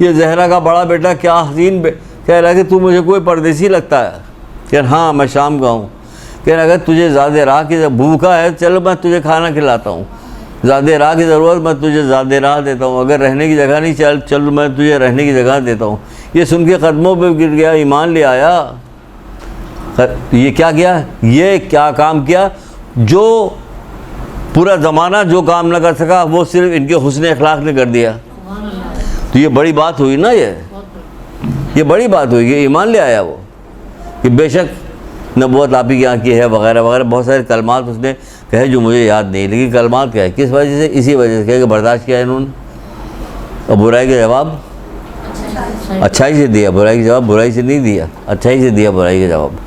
یہ زہرا کا بڑا بیٹا کیا حسین کہہ رہا ہے کہ تو مجھے کوئی پردیسی لگتا ہے. کہ ہاں میں شام کا ہوں. کہ اگر تجھے زیادہ راہ کی بھوکا ہے، چلو میں تجھے کھانا کھلاتا ہوں. زیادہ راہ کی ضرورت، میں تجھے زیادہ راہ دیتا ہوں. اگر رہنے کی جگہ نہیں، چل میں تجھے رہنے کی جگہ دیتا ہوں. یہ سن کے قدموں پہ گر گیا، ایمان لے آیا. یہ کیا کیا؟ یہ کیا کام کیا جو پورا زمانہ جو کام نہ کر سکا وہ صرف ان کے حسن اخلاق نے کر دیا. تو یہ بڑی بات ہوئی نا. یہ بڑی بات ہوئی کہ ایمان لے آیا وہ. کہ بے شک نبوت آپ ہی کے یہاں کی ہے وغیرہ وغیرہ. بہت سارے کلمات اس نے کہے جو مجھے یاد نہیں، لیکن کلمات کیا ہے؟ کس وجہ سے؟ اسی وجہ سے کہ برداشت کیا انہوں نے. اور برائی کا جواب اچھائی سے دیا. برائی کا جواب برائی سے نہیں دیا، اچھائی سے دیا برائی کا جواب.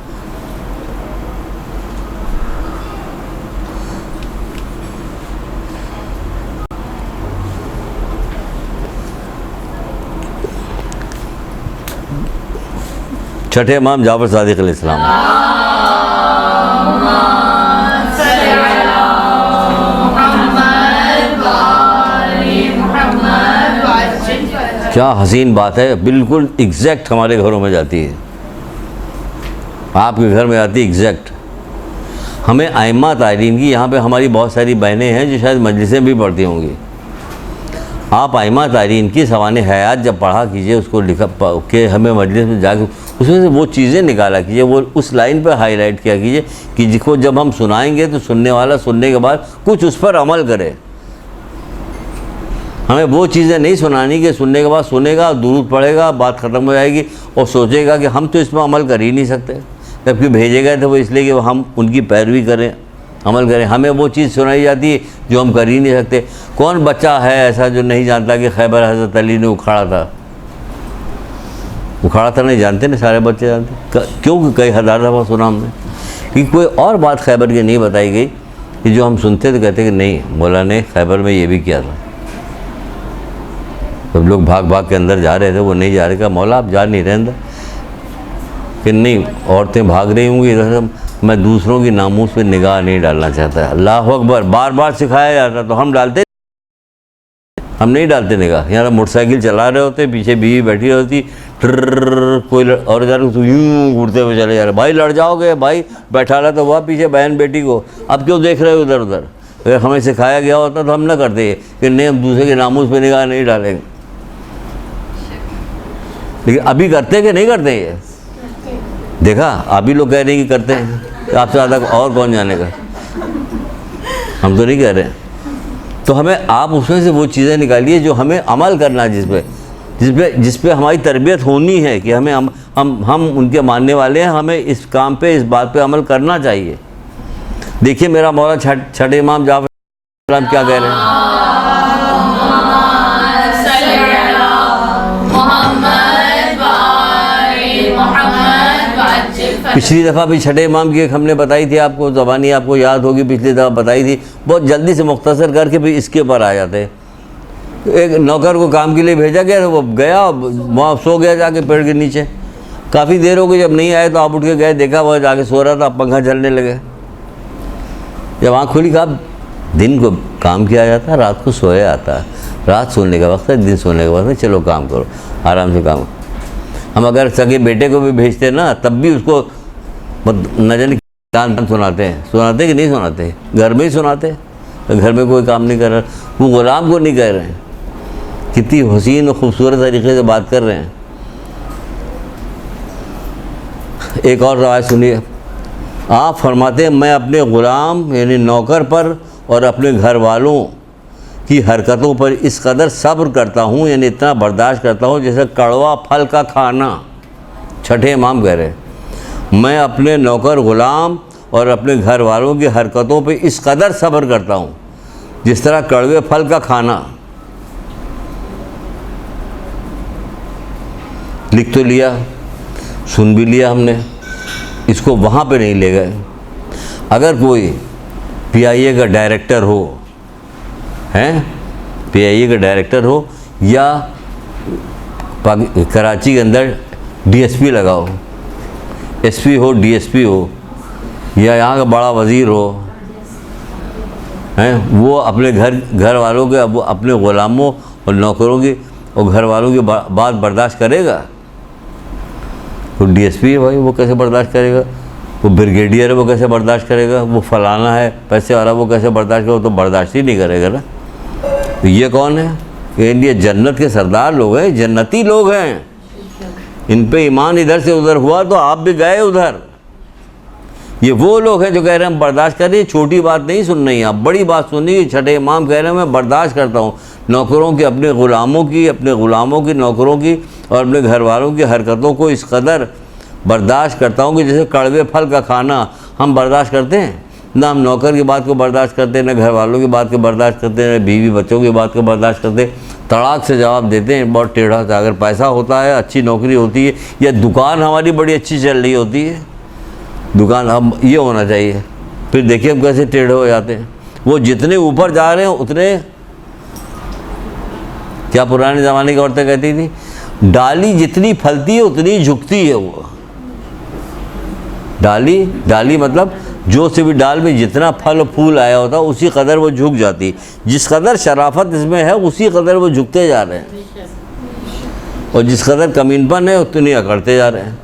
چھٹے امام جعفر صادق علیہ السلام. کیا حسین بات ہے، بالکل ایگزیکٹ ہمارے گھروں میں جاتی ہے. آپ کے گھر میں آتی ہے ایگزیکٹ. ہمیں ائمہ تارین کی، یہاں پہ ہماری بہت ساری بہنیں ہیں جو شاید مجلسیں بھی پڑھتی ہوں گی، آپ ائمہ تارین کی سوانح حیات جب پڑھا کیجئے، اس کو لکھا کہ ہمیں مجلس میں جا کے اس میں سے وہ چیزیں نکالا کیجئے، وہ اس لائن پہ ہائی لائٹ کیا کیجئے کہ جس کو جب ہم سنائیں گے تو سننے والا سننے کے بعد کچھ اس پر عمل کرے۔ ہمیں وہ چیزیں نہیں سنانی کہ سننے کے بعد سنے گا، درود پڑھے گا، بات ختم ہو جائے گی اور سوچے گا کہ ہم تو اس پر عمل کر ہی نہیں سکتے، جبکہ بھیجے گئے تھے وہ اس لیے کہ ہم ان کی پیروی کریں، عمل کریں۔ ہمیں وہ چیز سنائی جاتی ہے جو ہم کر ہی نہیں سکتے۔ کون بچہ ہے ایسا جو نہیں جانتا کہ خیبر حضرت علی نے اکھاڑا تھا؟ اکھاڑا تھا نہیں جانتے نا، سارے بچے جانتے، کیوں کہ کئی ہزار دفعہ سنا ہم نے، کہ کوئی اور بات خیبر کی نہیں بتائی گئی کہ جو ہم سنتے تو کہتے کہ نہیں مولا نے خیبر میں یہ بھی کیا تھا۔ جب لوگ بھاگ بھاگ کے اندر جا رہے تھے، وہ نہیں جا رہے، کہا مولا آپ جا نہیں رہے اندر، کہ نہیں عورتیں بھاگ رہی ہوں گی ادھر سے، میں دوسروں کی ناموس پہ نگاہ نہیں ڈالنا چاہتا۔ اللہ اکبر، بار بار سکھایا جاتا تو ہم ڈالتے، ہم نہیں ڈالتے نگاہ۔ یہاں موٹر سائیکل چلا رہے ہوتے، پیچھے بیوی بیٹھی ہوتی، کوئی اور جا رہے تو یوں اڑتے ہوئے چلے جا رہے، بھائی لڑ جاؤ گے، بھائی بیٹھا رہا تو ہوا پیچھے بہن بیٹی کو، اب کیوں دیکھ رہے ہو ادھر ادھر؟ اگر ہمیں سکھایا گیا ہوتا تو ہم نہ کرتے کہ نہیں ہم دوسرے کے ناموس پہ نگاہ نہیں ڈالیں گے، لیکن ابھی کرتے کہ نہیں کرتے؟ یہ دیکھا آپ ہی لوگ کہہ رہے ہیں کہ کرتے ہیں، آپ سے زیادہ اور کون جانے گا، ہم تو نہیں کہہ رہے ہیں۔ تو ہمیں آپ اس میں سے وہ چیزیں نکالیے جو ہمیں عمل کرنا ہے، جس پہ ہماری تربیت ہونی ہے کہ ہم ان کے ماننے والے ہیں، ہمیں اس کام پہ، اس بات پہ عمل کرنا چاہیے۔ دیکھیے میرا مولا چھٹے امام جعفر السلام کیا کہہ رہے ہیں، پچھلی دفعہ بھی چھٹے امام کی ایک ہم نے بتائی تھی آپ کو، زبانی آپ کو یاد ہوگی، پچھلی دفعہ بتائی تھی، بہت جلدی سے مختصر کر کے بھی اس کے اوپر آ جاتے ہیں۔ ایک نوکر کو کام کے لیے بھیجا گیا، وہ گیا وہاں سو گیا جا کے پیڑ کے نیچے، کافی دیر ہو گئی، جب نہیں آئے تو آپ اٹھ کے گئے، دیکھا وہ جا کے سو رہا تھا، پنکھا چلنے لگے، جب آنکھ کھلی کہا دن کو کام کیا جاتا ہے، رات کو سویا آتا ہے، رات سونے کا وقت ہے، دن سونے کا وقت ہے، چلو کام کرو، آرام سے کام۔ ہم اگر سگے بیٹے کو بھی بھیجتے نا تب بھی اس کو نہ جانے کان سناتے کہ نہیں سناتے، گھر میں ہی سناتے، گھر میں کوئی کام نہیں کر رہا، وہ غلام کو نہیں کہہ رہے ہیں، کتنی حسین و خوبصورت طریقے سے بات کر رہے ہیں۔ ایک اور روایت سنیے، آپ فرماتے ہیں میں اپنے غلام یعنی نوکر پر اور اپنے گھر والوں کی حرکتوں پر اس قدر صبر کرتا ہوں، یعنی اتنا برداشت کرتا ہوں جیسے کڑوا پھل کا کھانا۔ چھٹے امام کہہ رہے ہیں میں اپنے نوکر غلام اور اپنے گھر والوں کی حرکتوں پہ اس قدر صبر کرتا ہوں جس طرح کڑوے پھل کا کھانا۔ لکھ تو لیا، سن بھی لیا ہم نے، اس کو وہاں پہ نہیں لے گئے۔ اگر کوئی پی آئی اے کا ڈائریکٹر ہو، پی آئی اے کا ڈائریکٹر ہو، یا کراچی کے اندر ڈی ایس پی لگا ہو، ایس پی ہو، ڈی ایس پی ہو، یا یہاں کا بڑا وزیر ہو، وہ اپنے گھر والوں کے، اپنے غلاموں اور نوکروں کی اور گھر والوں کی بات برداشت کرے گا؟ وہ ڈی ایس پی ہے بھائی، وہ کیسے برداشت کرے گا؟ وہ بریگیڈیئر ہے، وہ کیسے برداشت کرے گا؟ وہ فلانا ہے پیسے والا، وہ کیسے برداشت کرے گا؟ وہ تو برداشت ہی نہیں کرے گا نا۔ تو یہ کون ہے؟ یہ جنت کے سردار لوگ ہیں، جنتی لوگ ہیں، ان پہ ایمان ادھر سے ادھر ہوا تو آپ بھی گئے ادھر۔ یہ وہ لوگ ہیں جو کہہ رہے ہیں ہم برداشت کر رہے ہیں، چھوٹی بات نہیں سننی ہے، آپ بڑی بات سننی ہے۔ چھٹے امام کہہ رہے ہیں میں برداشت کرتا ہوں نوکروں کی، اپنے غلاموں کی، نوکروں کی اور اپنے گھر والوں کی حرکتوں کو اس قدر برداشت کرتا ہوں کہ جیسے کڑوے پھل کا کھانا۔ ہم برداشت کرتے ہیں؟ نہ ہم نوکر کی بات کو برداشت کرتے ہیں، نہ گھر والوں کی بات کو برداشت کرتے ہیں، نہ بیوی بچوں کی بات کو برداشت کرتے ہیں، تڑاک سے جواب دیتے ہیں بہت ٹیڑھا سا۔ اگر پیسہ ہوتا ہے، اچھی نوکری ہوتی ہے، یا دکان ہماری بڑی اچھی چل رہی ہوتی ہے، دکان ہم یہ ہونا چاہیے، پھر دیکھیے ہم کیسے ٹیڑھے ہو جاتے ہیں۔ وہ جتنے اوپر جا رہے ہیں اتنے، کیا پرانے زمانے کی عورتیں کہتی تھی، ڈالی جتنی پھلتی ہے اتنی جھکتی ہے۔ وہ ڈالی مطلب جو سے بھی ڈال میں جتنا پھل پھول آیا ہوتا اسی قدر وہ جھک جاتی، جس قدر شرافت اس میں ہے اسی قدر وہ جھکتے جا رہے ہیں، اور جس قدر کمین پن ہے اتنی اکڑتے جا رہے ہیں۔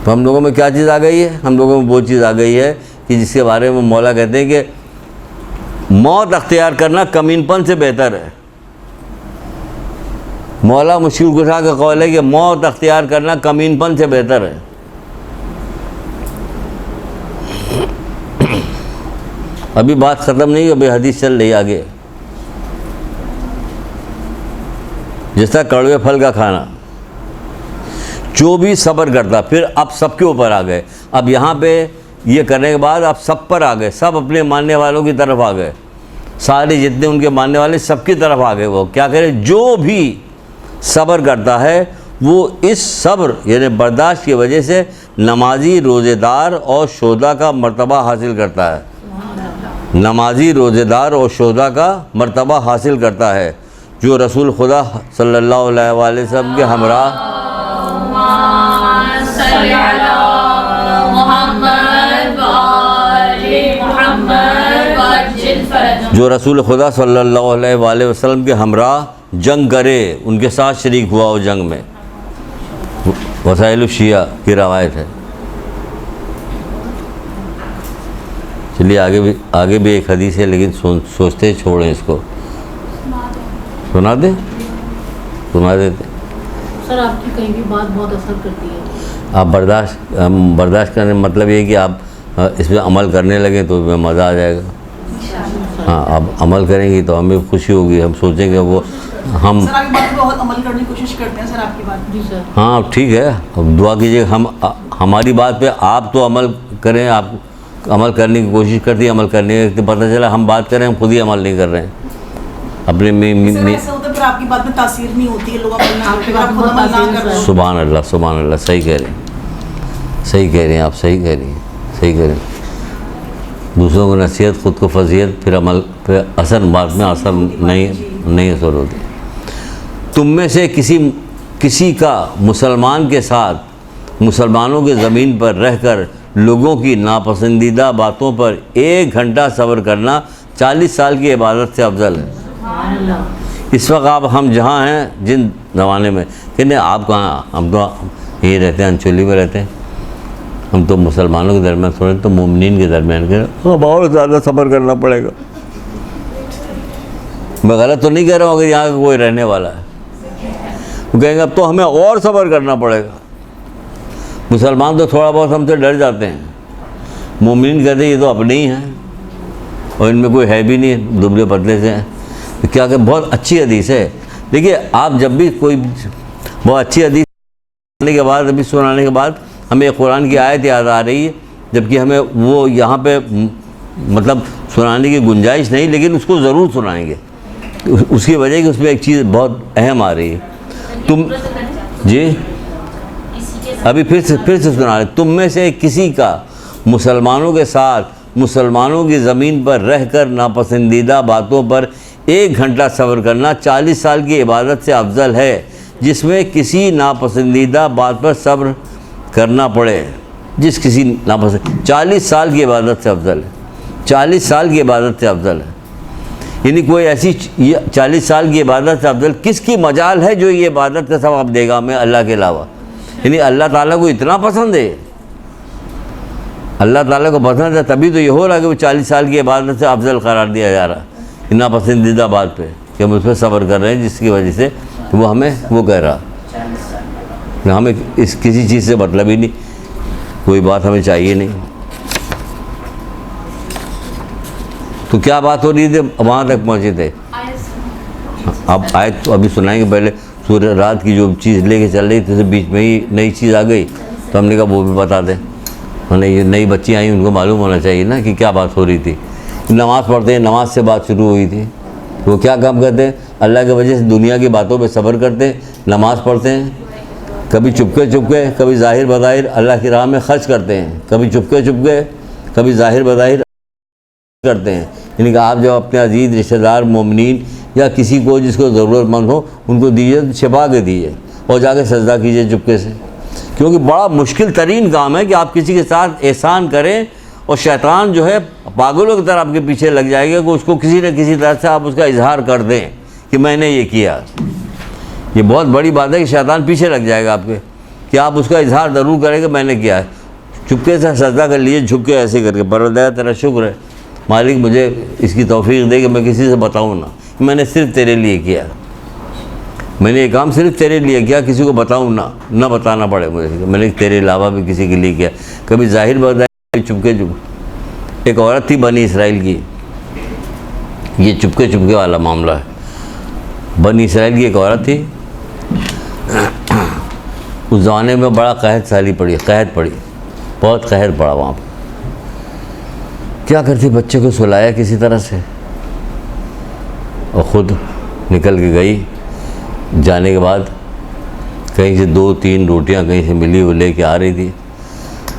تو ہم لوگوں میں کیا چیز آ گئی ہے؟ ہم لوگوں میں وہ چیز آ گئی ہے کہ جس کے بارے میں مولا کہتے ہیں کہ موت اختیار کرنا کمین پن سے بہتر ہے. مولا مشکل کشا کا قول ہے کہ موت اختیار کرنا کمین پن سے بہتر ہے. ابھی بات ختم نہیں، ابھی حدیث چل رہی آگے. جس طرح کڑوے پھل کا کھانا، جو بھی صبر کرتا، پھر اب سب کے اوپر آ گئے. اب یہاں پہ یہ کرنے کے بعد اب سب پر آ گئے، سب اپنے ماننے والوں کی طرف آ گئے، سارے جتنے ان کے ماننے والے سب کی طرف آ گئے. وہ کیا کرے؟ جو بھی صبر کرتا ہے وہ اس صبر یعنی برداشت کی وجہ سے نمازی، روزے دار اور شہداء کا مرتبہ حاصل کرتا ہے. نمازی، روزے دار اور شہداء کا مرتبہ حاصل کرتا ہے، جو رسول خدا صلی اللہ علیہ وآلہ وسلم کے ہمراہ کے ہمراہ جنگ کرے، ان کے ساتھ شریک ہوا ہو جنگ میں. وسائل الشیعہ کی روایت ہے. چلیے آگے بھی ایک حدیث ہے، لیکن سوچتے چھوڑیں اس کو. سنا دیتے سر. آپ کی کہیں بھی بات بہت اثر کرتی ہے. آپ برداشت کرنے مطلب یہ کہ آپ اس میں عمل کرنے لگیں تو اس میں مزہ آ جائے گا. ہاں، آپ عمل کریں گی تو ہمیں خوشی ہوگی، ہم سوچیں گے وہ ہم سر آپ کی بات پہ بہت عمل کرنے کی کوشش کرتے ہیں سر آپ کی بات. جی سر. ہاں ٹھیک ہے، اب دعا کیجیے. ہماری بات پہ آپ تو عمل کریں. آپ عمل کرنے کی کوشش کرتی ہیں، عمل کرنے کی پتہ چلا ہم بات کریں، ہم خود ہی عمل نہیں کر رہے ہیں اپنے ایسا ہوتا ہے پھر آپ کی بات میں تاثیر نہیں ہوتی ہے، لوگ خود عمل نہ کر رہے. سبحان اللہ، سبحان اللہ. صحیح کہہ رہے ہیں، صحیح کہہ رہے ہیں آپ، صحیح کہہ رہی ہیں. دوسروں کو نصیحت، خود کو فضیلت، پھر عمل پہ اثر، بات میں اثر نہیں اثر ہوتی. تم میں سے کسی کا مسلمان کے ساتھ مسلمانوں کے زمین پر رہ کر لوگوں کی ناپسندیدہ باتوں پر 1 گھنٹہ صبر کرنا 40 سال کی عبادت سے افضل ہے. اس وقت آپ ہم جہاں ہیں، جن زمانے میں، کہتے ہیں آپ کہاں؟ ہم تو یہیں رہتے ہیں، انچولی میں رہتے ہیں. ہم تو مسلمانوں کے درمیان سن رہے، تو مومنین کے درمیان بہت زیادہ صبر کرنا پڑے گا. میں غلط تو نہیں کہہ رہا ہوں اگر یہاں کا کوئی رہنے والا ہے، وہ کہیں گے اب تو ہمیں اور صبر کرنا پڑے گا. مسلمان تو تھوڑا بہت ہم سے ڈر جاتے ہیں، مومنین کہتے ہیں یہ تو اپنے ہی ہیں اور ان میں کوئی ہے بھی نہیں، دبلے پتلے سے ہیں. کیا کہ بہت اچھی حدیث ہے. دیکھیے آپ جب بھی کوئی بہت اچھی حدیث سنانے کے بعد، ابھی سنانے کے بعد ہمیں قرآن کی آیت یاد آ رہی ہے، جبکہ ہمیں وہ یہاں پہ مطلب سنانے کی گنجائش نہیں، لیکن اس کو ضرور سنائیں گے. اس کی وجہ کہ اس میں ایک چیز بہت اہم آ رہی ہے. تم جی ابھی پھر سے سنا رہے. تم میں سے کسی کا مسلمانوں کے ساتھ مسلمانوں کی زمین پر رہ کر ناپسندیدہ باتوں پر 1 گھنٹہ صبر کرنا 40 سال کی عبادت سے افضل ہے، جس میں کسی ناپسندیدہ بات پر صبر کرنا پڑے. جس کسی ناپسند 40 سال کی عبادت سے افضل ہے. 40 سال کی عبادت سے افضل ہے. یعنی کوئی ایسی 40 سال کی عبادت سے افضل کس کی مجال ہے جو یہ عبادت کا ثواب دے گا ہمیں اللہ کے علاوہ؟ یعنی اللہ تعالیٰ کو اتنا پسند ہے، اللہ تعالیٰ کو پسند ہے، تبھی تو یہ ہو رہا کہ وہ 40 سال کی عبادت سے افضل قرار دیا جا رہا ہے ناپسندیدہ بات پہ، کہ ہم اس پہ صبر کر رہے ہیں، جس کی وجہ سے وہ ہمیں وہ کہہ رہا. ہمیں اس کسی چیز سے مطلب ہی نہیں، کوئی بات ہمیں چاہیے نہیں. تو کیا بات ہو رہی تھی؟ وہاں تک پہنچے تھے. اب آیت تو ابھی سنائیں گے. پہلے سورہ رات کی جو چیز لے کے چل رہی تھی، بیچ میں ہی نئی چیز آ گئی تو ہم نے کہا وہ بھی بتا دیں. یہ نئی بچیاں آئیں، ان کو معلوم ہونا چاہیے نا کہ کیا بات ہو رہی تھی. نماز پڑھتے ہیں، نماز سے بات شروع ہوئی تھی. وہ کیا کام کرتے ہیں؟ اللہ کی وجہ سے دنیا کی باتوں پہ صبر کرتے ہیں، نماز پڑھتے ہیں، کبھی چپکے کبھی ظاہر بظاہر اللہ کی راہ میں خرچ کرتے ہیں، کبھی چپکے کبھی ظاہر بظاہر کرتے ہیں. یعنی کہ آپ جب اپنے عزیز رشتہ دار مومنین یا کسی کو جس کو ضرورت مند ہو ان کو دیجیے، چھپا کے دیجیے اور جا کے سجدہ کیجیے چپکے سے. کیونکہ بڑا مشکل ترین کام ہے کہ آپ کسی کے ساتھ احسان کریں اور شیطان جو ہے پاگلوں کی طرح آپ کے پیچھے لگ جائے گا کہ اس کو کسی نہ کسی طرح سے آپ اس کا اظہار کر دیں کہ میں نے یہ کیا. یہ بہت بڑی بات ہے کہ شیطان پیچھے لگ جائے گا آپ کے، کہ آپ اس کا اظہار ضرور کریں کہ میں نے کیا ہے. چپکے سے سجدہ کر لیے جھک کے ایسے کر کے، پروردگار تیرا شکر ہے مالک، مجھے اس کی توفیق دے کہ میں کسی سے بتاؤں نہ، میں نے صرف تیرے لیے کیا، میں نے یہ کام صرف تیرے لیے کیا، کسی کو بتاؤں نہ بتانا پڑے مجھے، میں نے تیرے علاوہ بھی کسی کے لیے کیا، کبھی ظاہر بظاہر چپکے چپکے۔ ایک عورت تھی بنی اسرائیل کی، یہ چپکے چپکے والا معاملہ ہے۔ بنی اسرائیل کی ایک عورت تھی، اس زمانے میں بڑا قحط سالی پڑی، بہت قحط پڑا وہاں پہ۔ کیا کرتی، بچے کو سلایا کسی طرح سے اور خود نکل کے گئی۔ جانے کے بعد کہیں سے 2-3 روٹیاں کہیں سے ملی، وہ لے کے آ رہی تھی،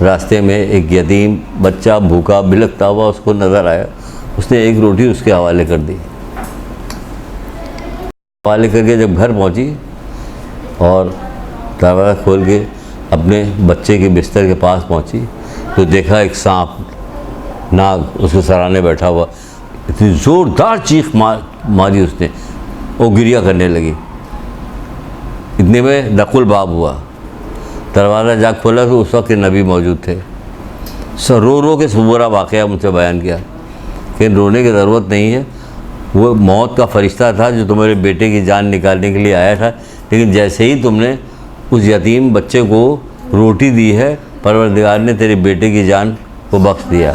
راستے میں ایک یتیم بچہ بھوکا بلکتا ہوا اس کو نظر آیا، اس نے ایک روٹی اس کے حوالے کر دی، حوالے کر کے جب گھر پہنچی اور دروازہ کھول کے اپنے بچے کے بستر کے پاس پہنچی تو دیکھا ایک سانپ ناگ اس کے سرانے بیٹھا ہوا، اتنی زوردار چیخ ماری اس نے، وہ گریہ کرنے لگی۔ اتنے میں دق الباب ہوا، دروازہ جا کھولا تو اس وقت نبی موجود تھے۔ رو کے پورا واقعہ مجھ سے بیان کیا کہ رونے کی ضرورت نہیں ہے، وہ موت کا فرشتہ تھا جو تمہارے بیٹے کی جان نکالنے کے لیے آیا تھا، لیکن جیسے ہی تم نے اس یتیم بچے کو روٹی دی ہے، پروردگار نے تیرے بیٹے کی جان کو بخش دیا۔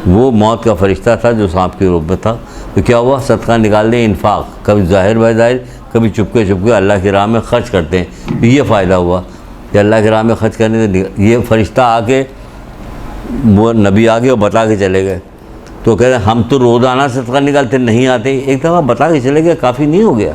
وہ موت کا فرشتہ تھا جو سانپ کے روپ میں تھا۔ تو کیا ہوا، صدقہ نکالنے، انفاق، کبھی ظاہر بظاہر، کبھی چپکے چپکے اللہ کی راہ میں خرچ کرتے ہیں، تو یہ فائدہ ہوا کہ اللہ کی راہ میں خرچ کرنے سے یہ فرشتہ آ کے، وہ نبی آ کے اور بتا کے چلے گئے۔ تو کہتے ہیں ہم تو روزانہ صدقہ نکالتے نہیں آتے، ایک دفعہ بتا کے چلے گئے کافی نہیں ہو گیا؟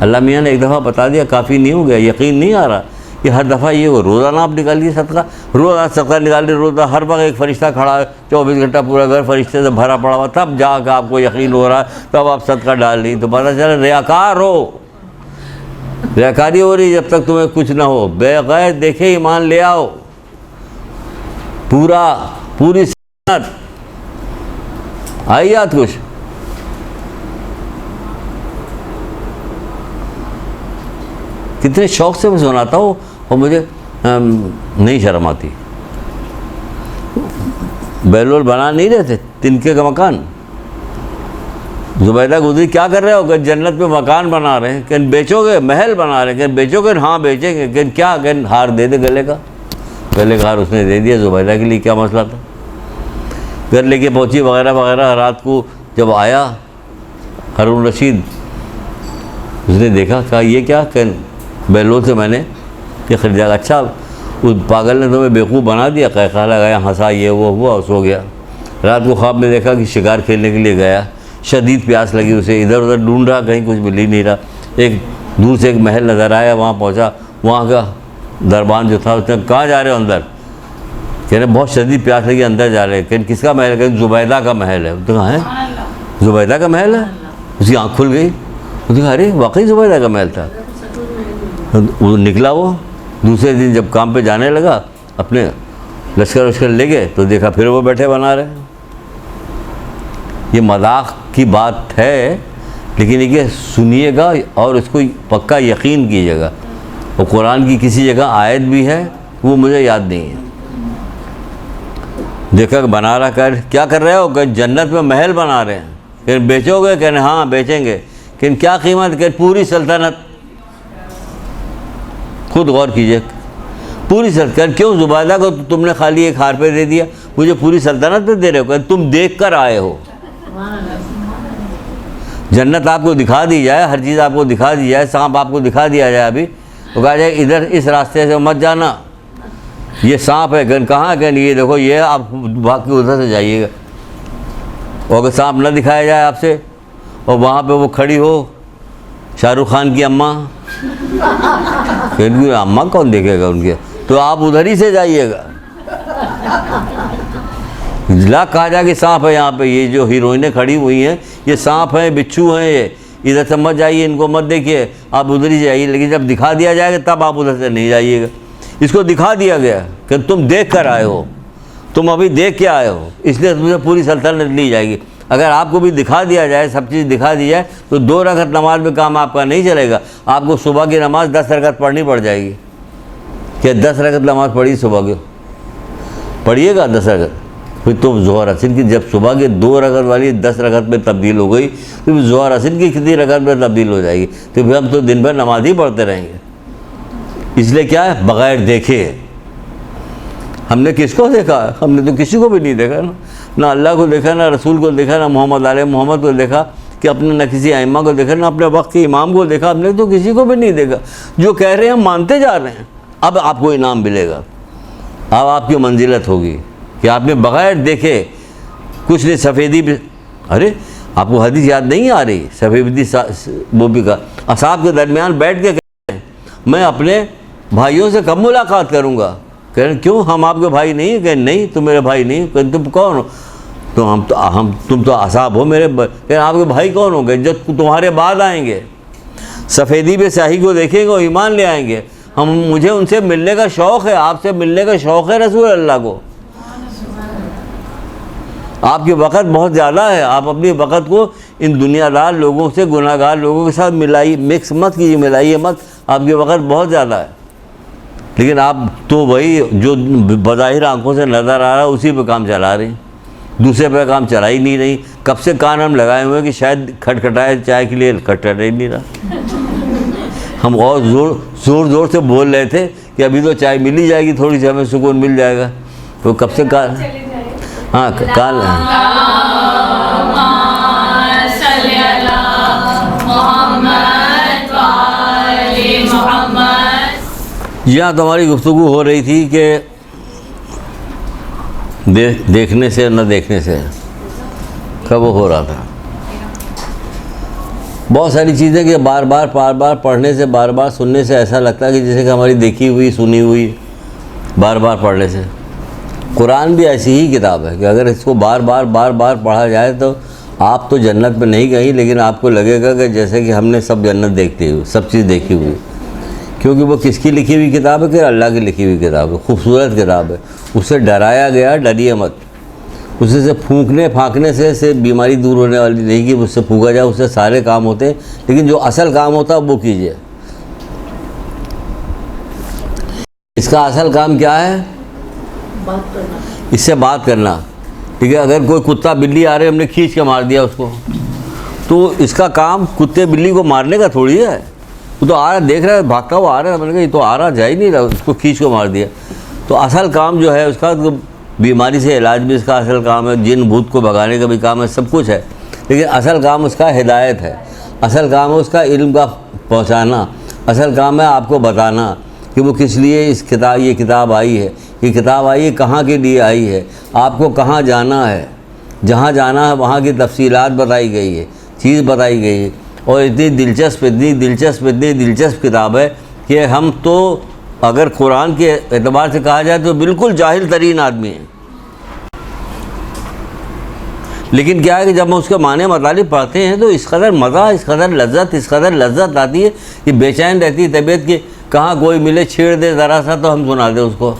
اللہ میاں نے ایک دفعہ بتا دیا کافی نہیں ہو گیا؟ یقین نہیں آ رہا کہ ہر دفعہ یہ ہو، روزانہ آپ نکالیے صدقہ، روزانہ صدقہ نکالیے، روزانہ ہر وقت ایک فرشتہ کھڑا ہے، 24 گھنٹہ پورا گھر فرشتے سے بھرا پڑا ہوا، تب جا کے آپ کو یقین ہو رہا ہے، تب آپ صدقہ ڈال دیں، تو پتہ چلا ریاکار ہو، ریاکاری ہو رہی جب تک تمہیں کچھ نہ ہو، بغیر دیکھے ایمان لے آؤ، پوری سنت آئی یاد کچھ؟ کتنے شوق سے میں سناتا ہوں اور مجھے نہیں شرم آتی۔ بیلول بنا نہیں رہے تھے تنکے کا مکان، زبیدہ گزری کیا کر رہے ہو کہ جنت میں مکان بنا رہے ہیں، کہ بیچو گے؟ محل بنا رہے ہیں، کہ بیچو گے؟ ہاں بیچیں گے، کہ کیا؟ کہ ہار دے دے گلے کا ہار اس نے دے دیا زبیدہ کے لیے، کیا مسئلہ تھا؟ گھر لے کے پہنچی وغیرہ وغیرہ۔ رات کو جب آیا ہارون رشید، اس نے دیکھا، کہا یہ کیا؟ کہ بیلول سے میں نے یہ خریدا۔ اچھا، اس پاگل نے تمہیں بیوقوف بنا دیا، قہقہ لگایا، ہنسا، یہ وہ ہوا، سو گیا۔ رات کو خواب میں دیکھا کہ شکار کھیلنے کے لیے گیا، شدید پیاس لگی اسے، ادھر ادھر ڈھونڈ رہا، کہیں کچھ مل ہی نہیں رہا۔ ایک دور سے ایک محل نظر آیا، وہاں پہنچا، وہاں کا دربان جو تھا اس نے کہاں جا رہے ہو؟ اندر۔ کہنے بہت شدید پیاس لگی، اندر جا رہے ہیں۔ کہ کس کا محل ہے؟ کہ زبیدہ کا محل ہے۔ تو کہاں ہے؟ زبیدہ کا محل ہے؟ اس کی آنکھ کھل گئی، اس نے کہا ارے واقعی زبیدہ کا محل تھا۔ وہ نکلا، وہ دوسرے دن جب کام پہ جانے لگا، اپنے لشکر لے گئے تو دیکھا پھر وہ بیٹھے بنا رہے۔ یہ مذاق کی بات ہے، لیکن یہ سنیے گا اور اس کو پکا یقین کیجیے گا۔ اور قرآن کی کسی جگہ آیت بھی ہے، وہ مجھے یاد نہیں ہے۔ دیکھا کہ بنا رہا، کر کیا کر رہے ہو؟ کہ جنت میں محل بنا رہے ہیں۔ کہ بیچو گے؟ کہنے ہاں بیچیں گے۔ کہ کیا قیمت؟ کہ پوری سلطنت۔ خود غور کیجئے، پوری سلطنت۔ کیوں زبیدہ کو تم نے خالی ایک ہار پہ دے دیا، مجھے پوری سلطنت پہ دے رہے ہو؟ کہ تم دیکھ کر آئے ہو۔ جنت آپ کو دکھا دی جائے، ہر چیز آپ کو دکھا دی جائے، سانپ آپ کو دکھا دیا جائے، ابھی تو کہا جائے ادھر اس راستے سے مت جانا، یہ سانپ ہے۔ کہ کہاں؟ کہ یہ دیکھو، یہ آپ بھاگ کے ادھر سے جائیے گا۔ اور اگر سانپ نہ دکھایا جائے آپ سے، اور وہاں پہ وہ کھڑی ہو شاہ رخ خان کی اماں، کہ اماں کون دیکھے گا ان کے، تو آپ ادھر ہی سے جائیے گا۔ لاکھ کہا جائے کہ سانپ ہے یہاں پہ، یہ جو ہیروئنیں کھڑی ہوئی ہیں یہ سانپ ہیں، بچھو ہیں، یہ ادھر سے مت جائیے، ان کو مت دیکھیے، آپ ادھر ہی جائیے۔ لیکن جب دکھا دیا جائے گا تب آپ ادھر سے نہیں جائیے گا۔ اس کو دکھا دیا گیا کہ تم دیکھ کر آئے ہو، تم ابھی دیکھ کے آئے ہو، اس لیے تمہیں پوری سلطنت لی جائے گی۔ اگر آپ کو بھی دکھا دیا جائے، سب چیز دکھا دی جائے، تو 2 رکعت نماز میں کام آپ کا نہیں چلے گا، آپ کو صبح کی نماز 10 رکعت پڑھنی پڑ جائے گی۔ کہ 10 رکعت نماز پڑھی صبح کی، پڑھیے گا 10 رکعت. پھر تو ظہر اثر کی جب صبح کے 2 رکعت والی 10 رکعت میں تبدیل ہو گئی تو ظہر اثر کی کتنی رکعت میں تبدیل ہو جائے گی؟ تو پھر ہم تو دن بھر نماز ہی پڑھتے رہیں گے. اس لیے کیا ہے، بغیر دیکھے. ہم نے کس کو دیکھا؟ ہم نے تو کسی کو بھی نہیں دیکھا نا. نہ اللہ کو دیکھا، نہ رسول کو دیکھا، نہ محمد علیہ محمد کو دیکھا کہ اپنے، نہ کسی ائمہ کو دیکھا، نہ اپنے وقت کے امام کو دیکھا. ہم نے تو کسی کو بھی نہیں دیکھا. جو کہہ رہے ہیں ہم مانتے جا رہے ہیں. اب آپ کو انعام ملے گا، اب آپ کی منزلت ہوگی کہ آپ نے بغیر دیکھے کچھ نہیں. سفیدی بھی، ارے آپ کو حدیث یاد نہیں آ رہی؟ سفیدی وہ بھی کا اصحاب کے درمیان بیٹھ کے کہتے ہیں میں اپنے بھائیوں سے کب ملاقات کروں گا. کہہ رہے کیوں، ہم آپ کے بھائی نہیں ہیں؟ کہ نہیں تم میرے بھائی نہیں. کہ تم کون ہو؟ تو تم تو اصحاب ہو میرے. کہ آپ کے بھائی کون ہوں گے؟ جو تمہارے بعد آئیں گے. سفیدی پہ سیاہی کو دیکھیں گے اور ایمان لے آئیں گے. مجھے ان سے ملنے کا شوق ہے، آپ سے ملنے کا شوق ہے رسول اللہ کو. آپ کے وقت بہت زیادہ ہے. آپ اپنی وقت کو ان دنیا دار لوگوں سے، گناہ گار لوگوں کے ساتھ مکس مت کیجیے، ملائیے مت. آپ کے وقت بہت زیادہ ہے. لیکن آپ تو وہی جو بظاہر آنکھوں سے نظر آ رہا ہے اسی پہ کام چلا رہے ہیں، دوسرے پہ کام چلا ہی نہیں رہی. کب سے کان ہم لگائے ہوئے کہ شاید کھٹکھٹائے چائے کے لیے، کھٹکھٹا ہی نہیں رہا. ہم اور زور سے بول رہے تھے کہ ابھی تو چائے مل ہی جائے گی، تھوڑی سی ہمیں سکون مل جائے گا. تو کب سے کان، ہاں کان. یہاں تو ہماری گفتگو ہو رہی تھی کہ دیکھنے سے نہ دیکھنے سے کب ہو رہا تھا. بہت ساری چیزیں کہ بار بار پڑھنے سے، بار بار سننے سے ایسا لگتا ہے کہ جیسے کہ ہماری دیکھی ہوئی سنی ہوئی. بار بار پڑھنے سے قرآن بھی ایسی ہی کتاب ہے کہ اگر اس کو بار بار پڑھا جائے تو آپ تو جنت میں نہیں گئی، لیکن آپ کو لگے گا کہ جیسے کہ ہم نے سب جنت دیکھتی ہوئی، سب چیز دیکھی ہوئی. کیونکہ وہ کس کی لکھی ہوئی کتاب ہے؟ کہ اللہ کی لکھی ہوئی کتاب ہے. خوبصورت کتاب ہے. اس سے ڈرایا گیا، ڈریے مت. اسے سے پھونکنے پھانکنے سے بیماری دور ہونے والی نہیں کہ اس سے پھونکا جائے، اس سے سارے کام ہوتے ہیں. لیکن جو اصل کام ہوتا ہے وہ کیجیے. اس کا اصل کام کیا ہے؟ بات کرنا. اس سے بات کرنا. ٹھیک ہے، اگر کوئی کتا بلی آ رہے ہم نے کھینچ کے مار دیا اس کو، تو اس کا کام کتے بلی کو مارنے کا تھوڑی ہے. وہ تو آ رہا، دیکھ رہا ہے، بھاگتا ہوا آ رہا ہے، میں نے کہا یہ تو آ رہا، جا ہی نہیں رہا، اس کو کھینچ کو مار دیا. تو اصل کام جو ہے اس کا، بیماری سے علاج بھی اس کا اصل کام ہے، جن بھوت کو بھگانے کا بھی کام ہے، سب کچھ ہے. لیکن اصل کام اس کا ہدایت ہے. اصل کام ہے اس کا علم کا پہنچانا. اصل کام ہے آپ کو بتانا کہ وہ کس لیے یہ کتاب آئی ہے. یہ کتاب آئی ہے کہاں کے لیے آئی ہے، آپ کو کہاں جانا ہے. جہاں جانا ہے وہاں کی تفصیلات بتائی گئی ہے، چیز بتائی گئی ہے. اور اتنی دلچسپ کتاب ہے کہ ہم تو اگر قرآن کے اعتبار سے کہا جائے تو بالکل جاہل ترین آدمی ہیں. لیکن کیا ہے کہ جب ہم اس کے معنی مطالب پڑھتے ہیں تو اس قدر مزہ، اس قدر لذت آتی ہے کہ بے چین رہتی ہے طبیعت کی. کہاں کوئی ملے چھیڑ دے ذرا سا تو ہم سنا دیں اس کو،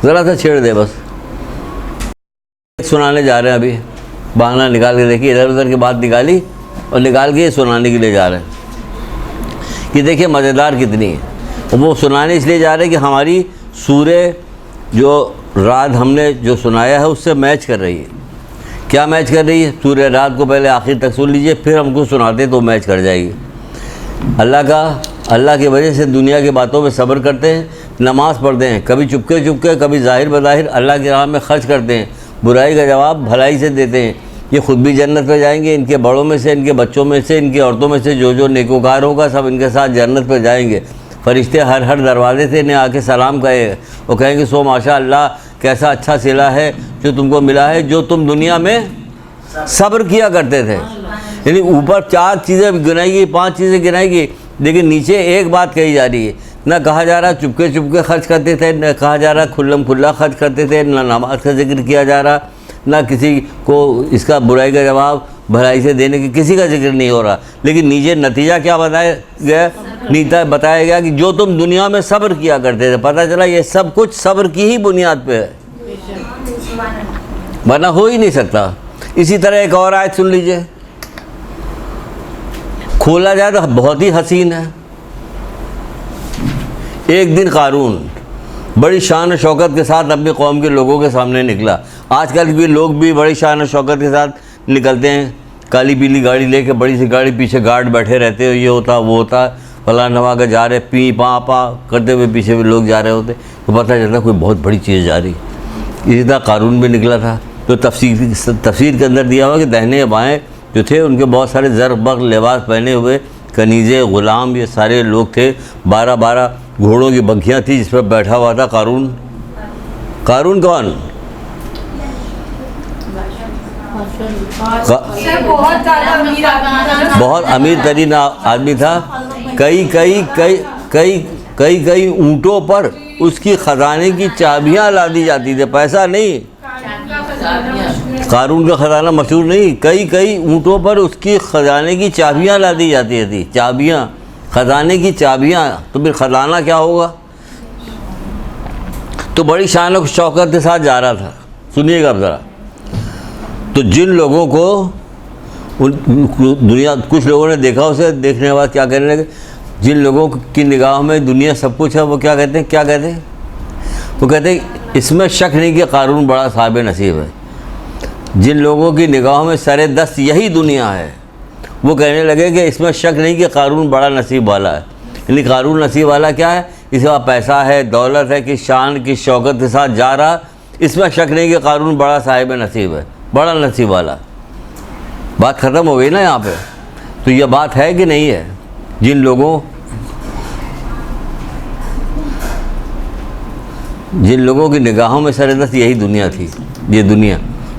ذرا سا چھیڑ دے بس. سنانے جا رہے ہیں ابھی، بہانہ نکال کے دیکھیے، ادھر ادھر کی بات نکالی اور نکال کے سنانے کے لیے جا رہے ہیں کہ دیکھیں مزیدار کتنی ہے. وہ سنانے اس لیے جا رہے ہیں کہ ہماری سورہ جو رات ہم نے جو سنایا ہے اس سے میچ کر رہی ہے. کیا میچ کر رہی ہے؟ سورہ رات کو پہلے آخر تک سن لیجئے، پھر ہم کو سناتے تو میچ کر جائے گی. اللہ کی وجہ سے دنیا کی باتوں پہ صبر کرتے ہیں، نماز پڑھتے ہیں، کبھی چپکے کبھی ظاہر بظاہر اللہ کی راہ میں خرچ کرتے ہیں، برائی کا جواب بھلائی سے دیتے ہیں. یہ خود بھی جنت پہ جائیں گے، ان کے بڑوں میں سے، ان کے بچوں میں سے، ان کی عورتوں میں سے جو نیکوکار ہوگا سب ان کے ساتھ جنت پہ جائیں گے. فرشتے ہر دروازے سے انہیں آ کے سلام کہے اور کہیں گے سو ماشاء اللہ، کیسا اچھا صلہ ہے جو تم کو ملا ہے، جو تم دنیا میں صبر کیا کرتے تھے. یعنی اوپر 4 چیزیں گنائی گئی، 5 چیزیں گنائی گئی، لیکن نیچے ایک بات کہی جا رہی ہے. نہ کہا جا رہا چپکے خرچ کرتے تھے، نہ کہا جا رہا کھلا خرچ کرتے تھے، نہ نماز کا ذکر کیا جا رہا، نہ کسی کو اس کا برائی کا جواب بھلائی سے دینے کی کسی کا ذکر نہیں ہو رہا. لیکن نیچے نتیجہ کیا بتایا گیا؟ بتایا گیا کہ جو تم دنیا میں صبر کیا کرتے تھے. پتہ چلا یہ سب کچھ صبر کی ہی بنیاد پہ ہے، ورنہ ہو ہی نہیں سکتا. اسی طرح ایک اور آیت سن لیجئے، کھولا جائے تو بہت ہی حسین ہے. ایک دن قارون بڑی شان و شوکت کے ساتھ اپنی قوم کے لوگوں کے سامنے نکلا. آج کل بھی لوگ بھی بڑی شان و شوکت کے ساتھ نکلتے ہیں, کالی پیلی گاڑی لے کے, بڑی سی گاڑی, پیچھے گارڈ بیٹھے رہتے ہو, یہ ہوتا وہ ہوتا, فلاں نوا کے جا رہے, پی پاں پاں کرتے ہوئے پیچھے بھی لوگ جا رہے ہوتے, تو پتہ چلتا کوئی بہت بڑی چیز جا رہی. اسی طرح قارون بھی نکلا تھا. تو تفسیر کے اندر دیا ہوا کہ دہنے بائیں جو تھے ان کے بہت سارے زر بغل لباس پہنے ہوئے کنیزے غلام, یہ سارے لوگ تھے. 12 گھوڑوں کی بگھیاں تھیں جس پر بیٹھا ہوا تھا قارون. قارون کون؟ بہت امیر ترین آدمی تھا. کئی اونٹوں پر اس کی خزانے کی چابیاں لا دی جاتی تھیں, پیسہ نہیں. قارون کا خزانہ مشہور نہیں, کئی اونٹوں پر اس کی خزانے کی چابیاں لا دی جاتی تھیں. چابیاں, خزانے کی چابیاں, تو پھر خزانہ کیا ہوگا؟ تو بڑی شان و شوکت کے ساتھ جا رہا تھا. سنیے گا اب ذرا. تو جن لوگوں کو دنیا, کچھ لوگوں نے دیکھا اسے, دیکھنے کے بعد کیا کہنے لگے, جن لوگوں کی نگاہوں میں دنیا سب کچھ ہے, وہ کیا کہتے ہیں؟ وہ کہتے ہیں اس میں شک نہیں کہ قارون بڑا صاحب نصیب ہے. جن لوگوں کی نگاہوں میں سر دست یہی دنیا ہے, وہ کہنے لگے کہ اس میں شک نہیں کہ قارون بڑا نصیب والا ہے. یعنی قارون نصیب والا کیا ہے؟ اس کا پیسہ ہے, دولت ہے, کہ شان کی شوکت کے ساتھ جا رہا, اس میں شک نہیں کہ قارون بڑا صاحب نصیب ہے, بڑا نصیب والا. بات ختم ہو گئی نا یہاں پہ. تو یہ بات ہے کہ نہیں ہے؟ جن لوگوں کی نگاہوں میں سر دست یہی دنیا تھی, یہ دنیا,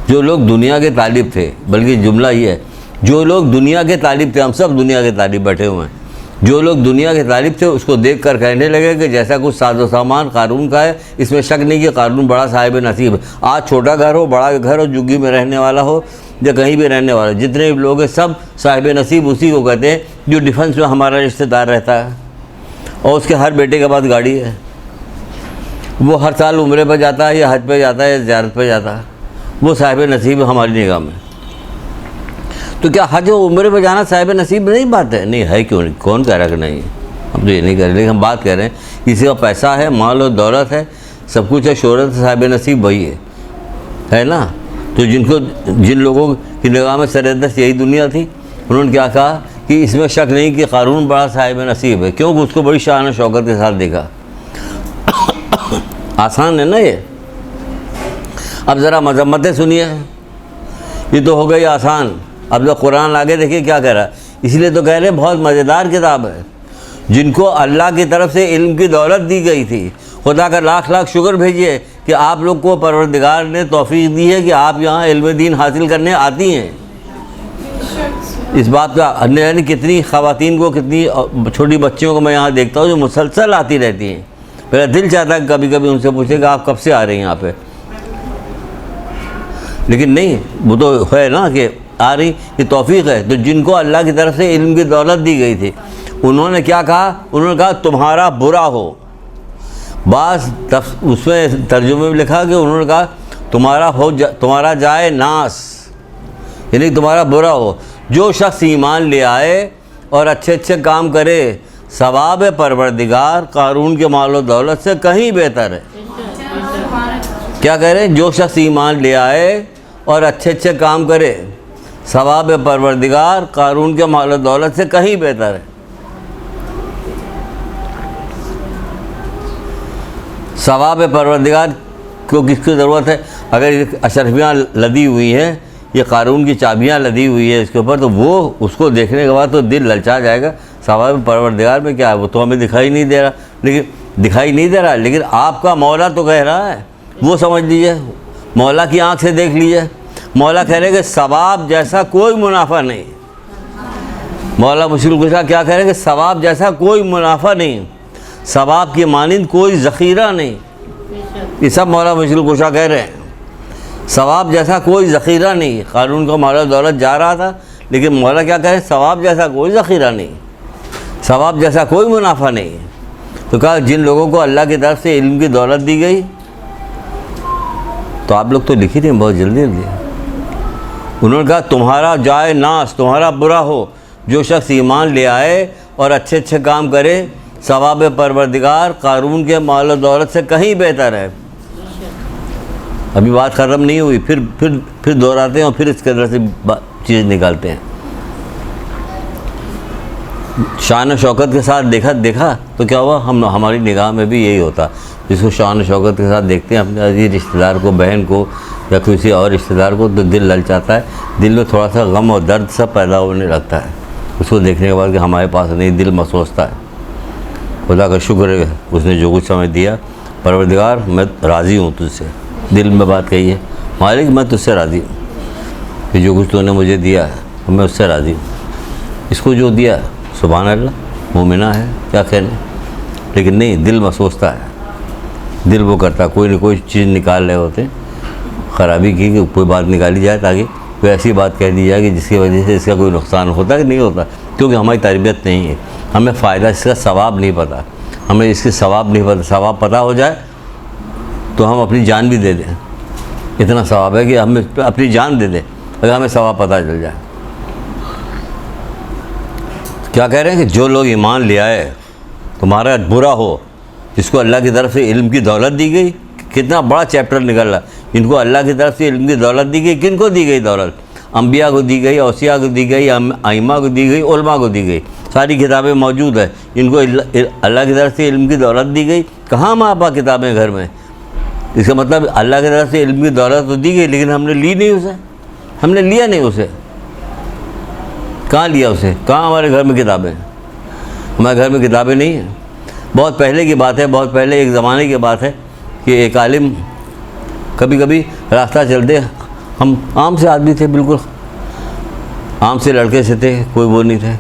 جو لوگ دنیا کے طالب تھے, بلکہ جملہ یہ ہے, جو لوگ دنیا کے طالب تھے, ہم سب دنیا کے طالب بیٹھے ہوئے ہیں, جو لوگ دنیا کے طالب تھے اس کو دیکھ کر کہنے لگے کہ جیسا کچھ ساز و سامان قارون کا ہے, اس میں شک نہیں کہ قارون بڑا صاحب نصیب ہے. آج چھوٹا گھر ہو, بڑا گھر ہو, جھگی میں رہنے والا ہو یا کہیں بھی رہنے والا, جتنے بھی لوگ ہیں سب صاحب نصیب اسی کو کہتے ہیں جو ڈیفنس میں ہمارا رشتہ دار رہتا ہے اور اس کے ہر بیٹے کے پاس گاڑی ہے, وہ ہر سال عمرے پہ جاتا ہے یا حج پہ جاتا ہے یا زیارت پہ جاتا ہے, وہ صاحب نصیب ہے ہماری نگاہ میں. تو کیا حج و عمرے پہ جانا صاحب نصیب نہیں بات ہے؟ نہیں ہے. کیوں نہیں؟ کون کہہ رہا کہ نہیں؟ ہم تو یہ نہیں کہہ رہے, لیکن ہم بات کہہ رہے ہیں کسی کا پیسہ ہے, مال و دولت ہے, سب کچھ ہے, شہرت, صاحب نصیب وہی ہے نا. تو جن لوگوں کی نگاہ میں سر دست یہی دنیا تھی, انہوں نے کیا کہا کہ اس میں شک نہیں کہ قارون بڑا صاحب نصیب ہے, کیونکہ اس کو بڑی شان و شوکت کے ساتھ دیکھا. آسان ہے نا یہ. اب ذرا مذمتیں سنیے, یہ تو ہو گئی آسان. اب جو قرآن آگے دیکھیے کیا کہہ رہا ہے. اس لیے تو کہہ رہے ہیں بہت مزیدار کتاب ہے. جن کو اللہ کی طرف سے علم کی دولت دی گئی تھی, خدا کا لاکھ شکر بھیجیے کہ آپ لوگ کو پروردگار نے توفیق دی ہے کہ آپ یہاں علم دین حاصل کرنے آتی ہیں. اس بات کا یعنی کتنی خواتین کو, کتنی چھوٹی بچیوں کو میں یہاں دیکھتا ہوں جو مسلسل آتی رہتی ہیں. میرا دل چاہتا ہے کہ کبھی کبھی ان سے پوچھے کہ آپ کب سے آ رہے ہیں یہاں پہ, لیکن نہیں, وہ تو ہے نا کہ آ رہی, یہ توفیق ہے. تو جن کو اللہ کی طرف سے علم کی دولت دی گئی تھی, انہوں نے کیا کہا؟ انہوں نے کہا تمہارا برا ہو. بعض اس میں ترجمے میں لکھا کہ انہوں نے کہا تمہارا جائے ناس, یعنی تمہارا برا ہو. جو شخص ایمان لے آئے اور اچھے کام کرے, ثواب پروردگار قارون کے مال و دولت سے کہیں بہتر ہے. کیا کہہ رہے ہیں؟ جو شخص ایمان لے آئے اور اچھے کام کرے, ثواب پروردگار قارون کے مال و دولت سے کہیں بہتر ہے. ثواب پروردگار کو کس کی ضرورت ہے؟ اگر اشرفیاں لدی ہوئی ہیں, یہ قارون کی چابیاں لدی ہوئی ہے اس کے اوپر, تو وہ اس کو دیکھنے کے بعد تو دل للچا جائے گا. ثواب پروردگار میں کیا ہے؟ وہ تو ہمیں دکھائی نہیں دے رہا, لیکن آپ کا مولا تو کہہ رہا ہے, وہ سمجھ لیجئے, مولا کی آنکھ سے دیکھ لیجئے. مولا کہہ رہے کہ ثواب جیسا کوئی منافع نہیں. مولا مشکل کشا کیا کہہ رہے کہ ثواب جیسا کوئی منافع نہیں, ثواب کی مانند کوئی ذخیرہ نہیں. یہ سب مولا مشکل کشا کہہ رہے ہیں. ثواب جیسا کوئی ذخیرہ نہیں. قارون کا مال و دولت جا رہا تھا, لیکن مولا کیا کہہ رہے ہیں؟ ثواب جیسا کوئی ذخیرہ نہیں, ثواب جیسا کوئی منافع نہیں. تو کہا جن لوگوں کو اللہ کی طرف سے علم کی دولت دی گئی, تو آپ لوگ تو لکھی تھے بہت جلدی. انہوں نے کہا تمہارا جائے ناس, تمہارا برا ہو, جو شخص ایمان لے آئے اور اچھے کام کرے, ثواب پروردگار قارون کے مال و دولت سے کہیں بہتر ہے۔ ابھی بات ختم نہیں ہوئی، پھر دہراتے ہیں اور پھر اس کے اندر سے چیز نکالتے ہیں۔ شان و شوکت کے ساتھ دیکھا تو کیا ہوا، ہماری نگاہ میں بھی یہی ہوتا، جس کو شان و شوکت کے ساتھ دیکھتے ہیں اپنے عزیز رشتہ دار کو، بہن کو یا کسی اور رشتہ دار کو، تو دل للچاتا ہے، دل میں تھوڑا سا غم اور درد سا پیدا ہونے لگتا ہے اس کو دیکھنے کے بعد کہ ہمارے پاس نہیں، دل محسوستا ہے۔ خدا کا شکر ہے اس نے جو کچھ سمجھ دیا۔ پروردگار میں راضی ہوں تجھ سے، دل میں بات کہی ہے، مالک میں تجھ سے راضی ہوں کہ جو کچھ تو نے مجھے دیا ہے میں اس سے راضی ہوں۔ اس کو جو دیا سبحان اللہ، مومنہ ہے، کیا کہنے، لیکن نہیں، دل محسوستا ہے، دل وہ کرتا، کوئی نہ کوئی چیز نکال رہے ہوتے، خرابی کی کہ کوئی بات نکالی جائے تاکہ کوئی ایسی بات کہہ دی جائے کہ جس کی وجہ سے اس کا کوئی نقصان ہوتا کہ نہیں ہوتا، کیونکہ ہماری تربیت نہیں ہے، ہمیں فائدہ اس کا ثواب نہیں پتہ، ہمیں اس کی ثواب نہیں پتہ، ثواب پتہ ہو جائے تو ہم اپنی جان بھی دے دیں، اتنا ثواب ہے کہ ہمیں اپنی جان دے دیں اگر ہمیں ثواب پتہ چل جائے۔ کیا کہہ رہے ہیں کہ جو لوگ ایمان لے آئے تمہارا برا ہو، جس کو اللہ کی طرف سے علم کی دولت دی گئی، کتنا بڑا چیپٹر نکل رہا، ان کو اللہ کی طرف سے علم کی دولت دی گئی، کن کو دی گئی دولت؟ انبیاء کو دی گئی، اوصیاء کو دی گئی، ائمہ کو دی گئی، علماء کو دی گئی، ساری کتابیں موجود ہیں، ان کو اللہ کی طرف سے علم کی دولت دی گئی۔ کہاں ماں باپ کتابیں گھر میں؟ اس کا مطلب اللہ کی طرف سے علم کی دولت تو دی گئی لیکن ہم نے لی نہیں اسے، ہم نے لیا نہیں اسے۔ کہاں لیا اسے؟ کہاں ہمارے گھر میں کتابیں؟ ہمارے گھر میں کتابیں نہیں ہیں۔ بہت پہلے کی بات ہے، بہت پہلے ایک زمانے کی بات ہے کہ ایک عالم کبھی کبھی راستہ چلتے، ہم عام سے آدمی تھے، بالکل عام سے لڑکے سے تھے، کوئی وہ نہیں تھے،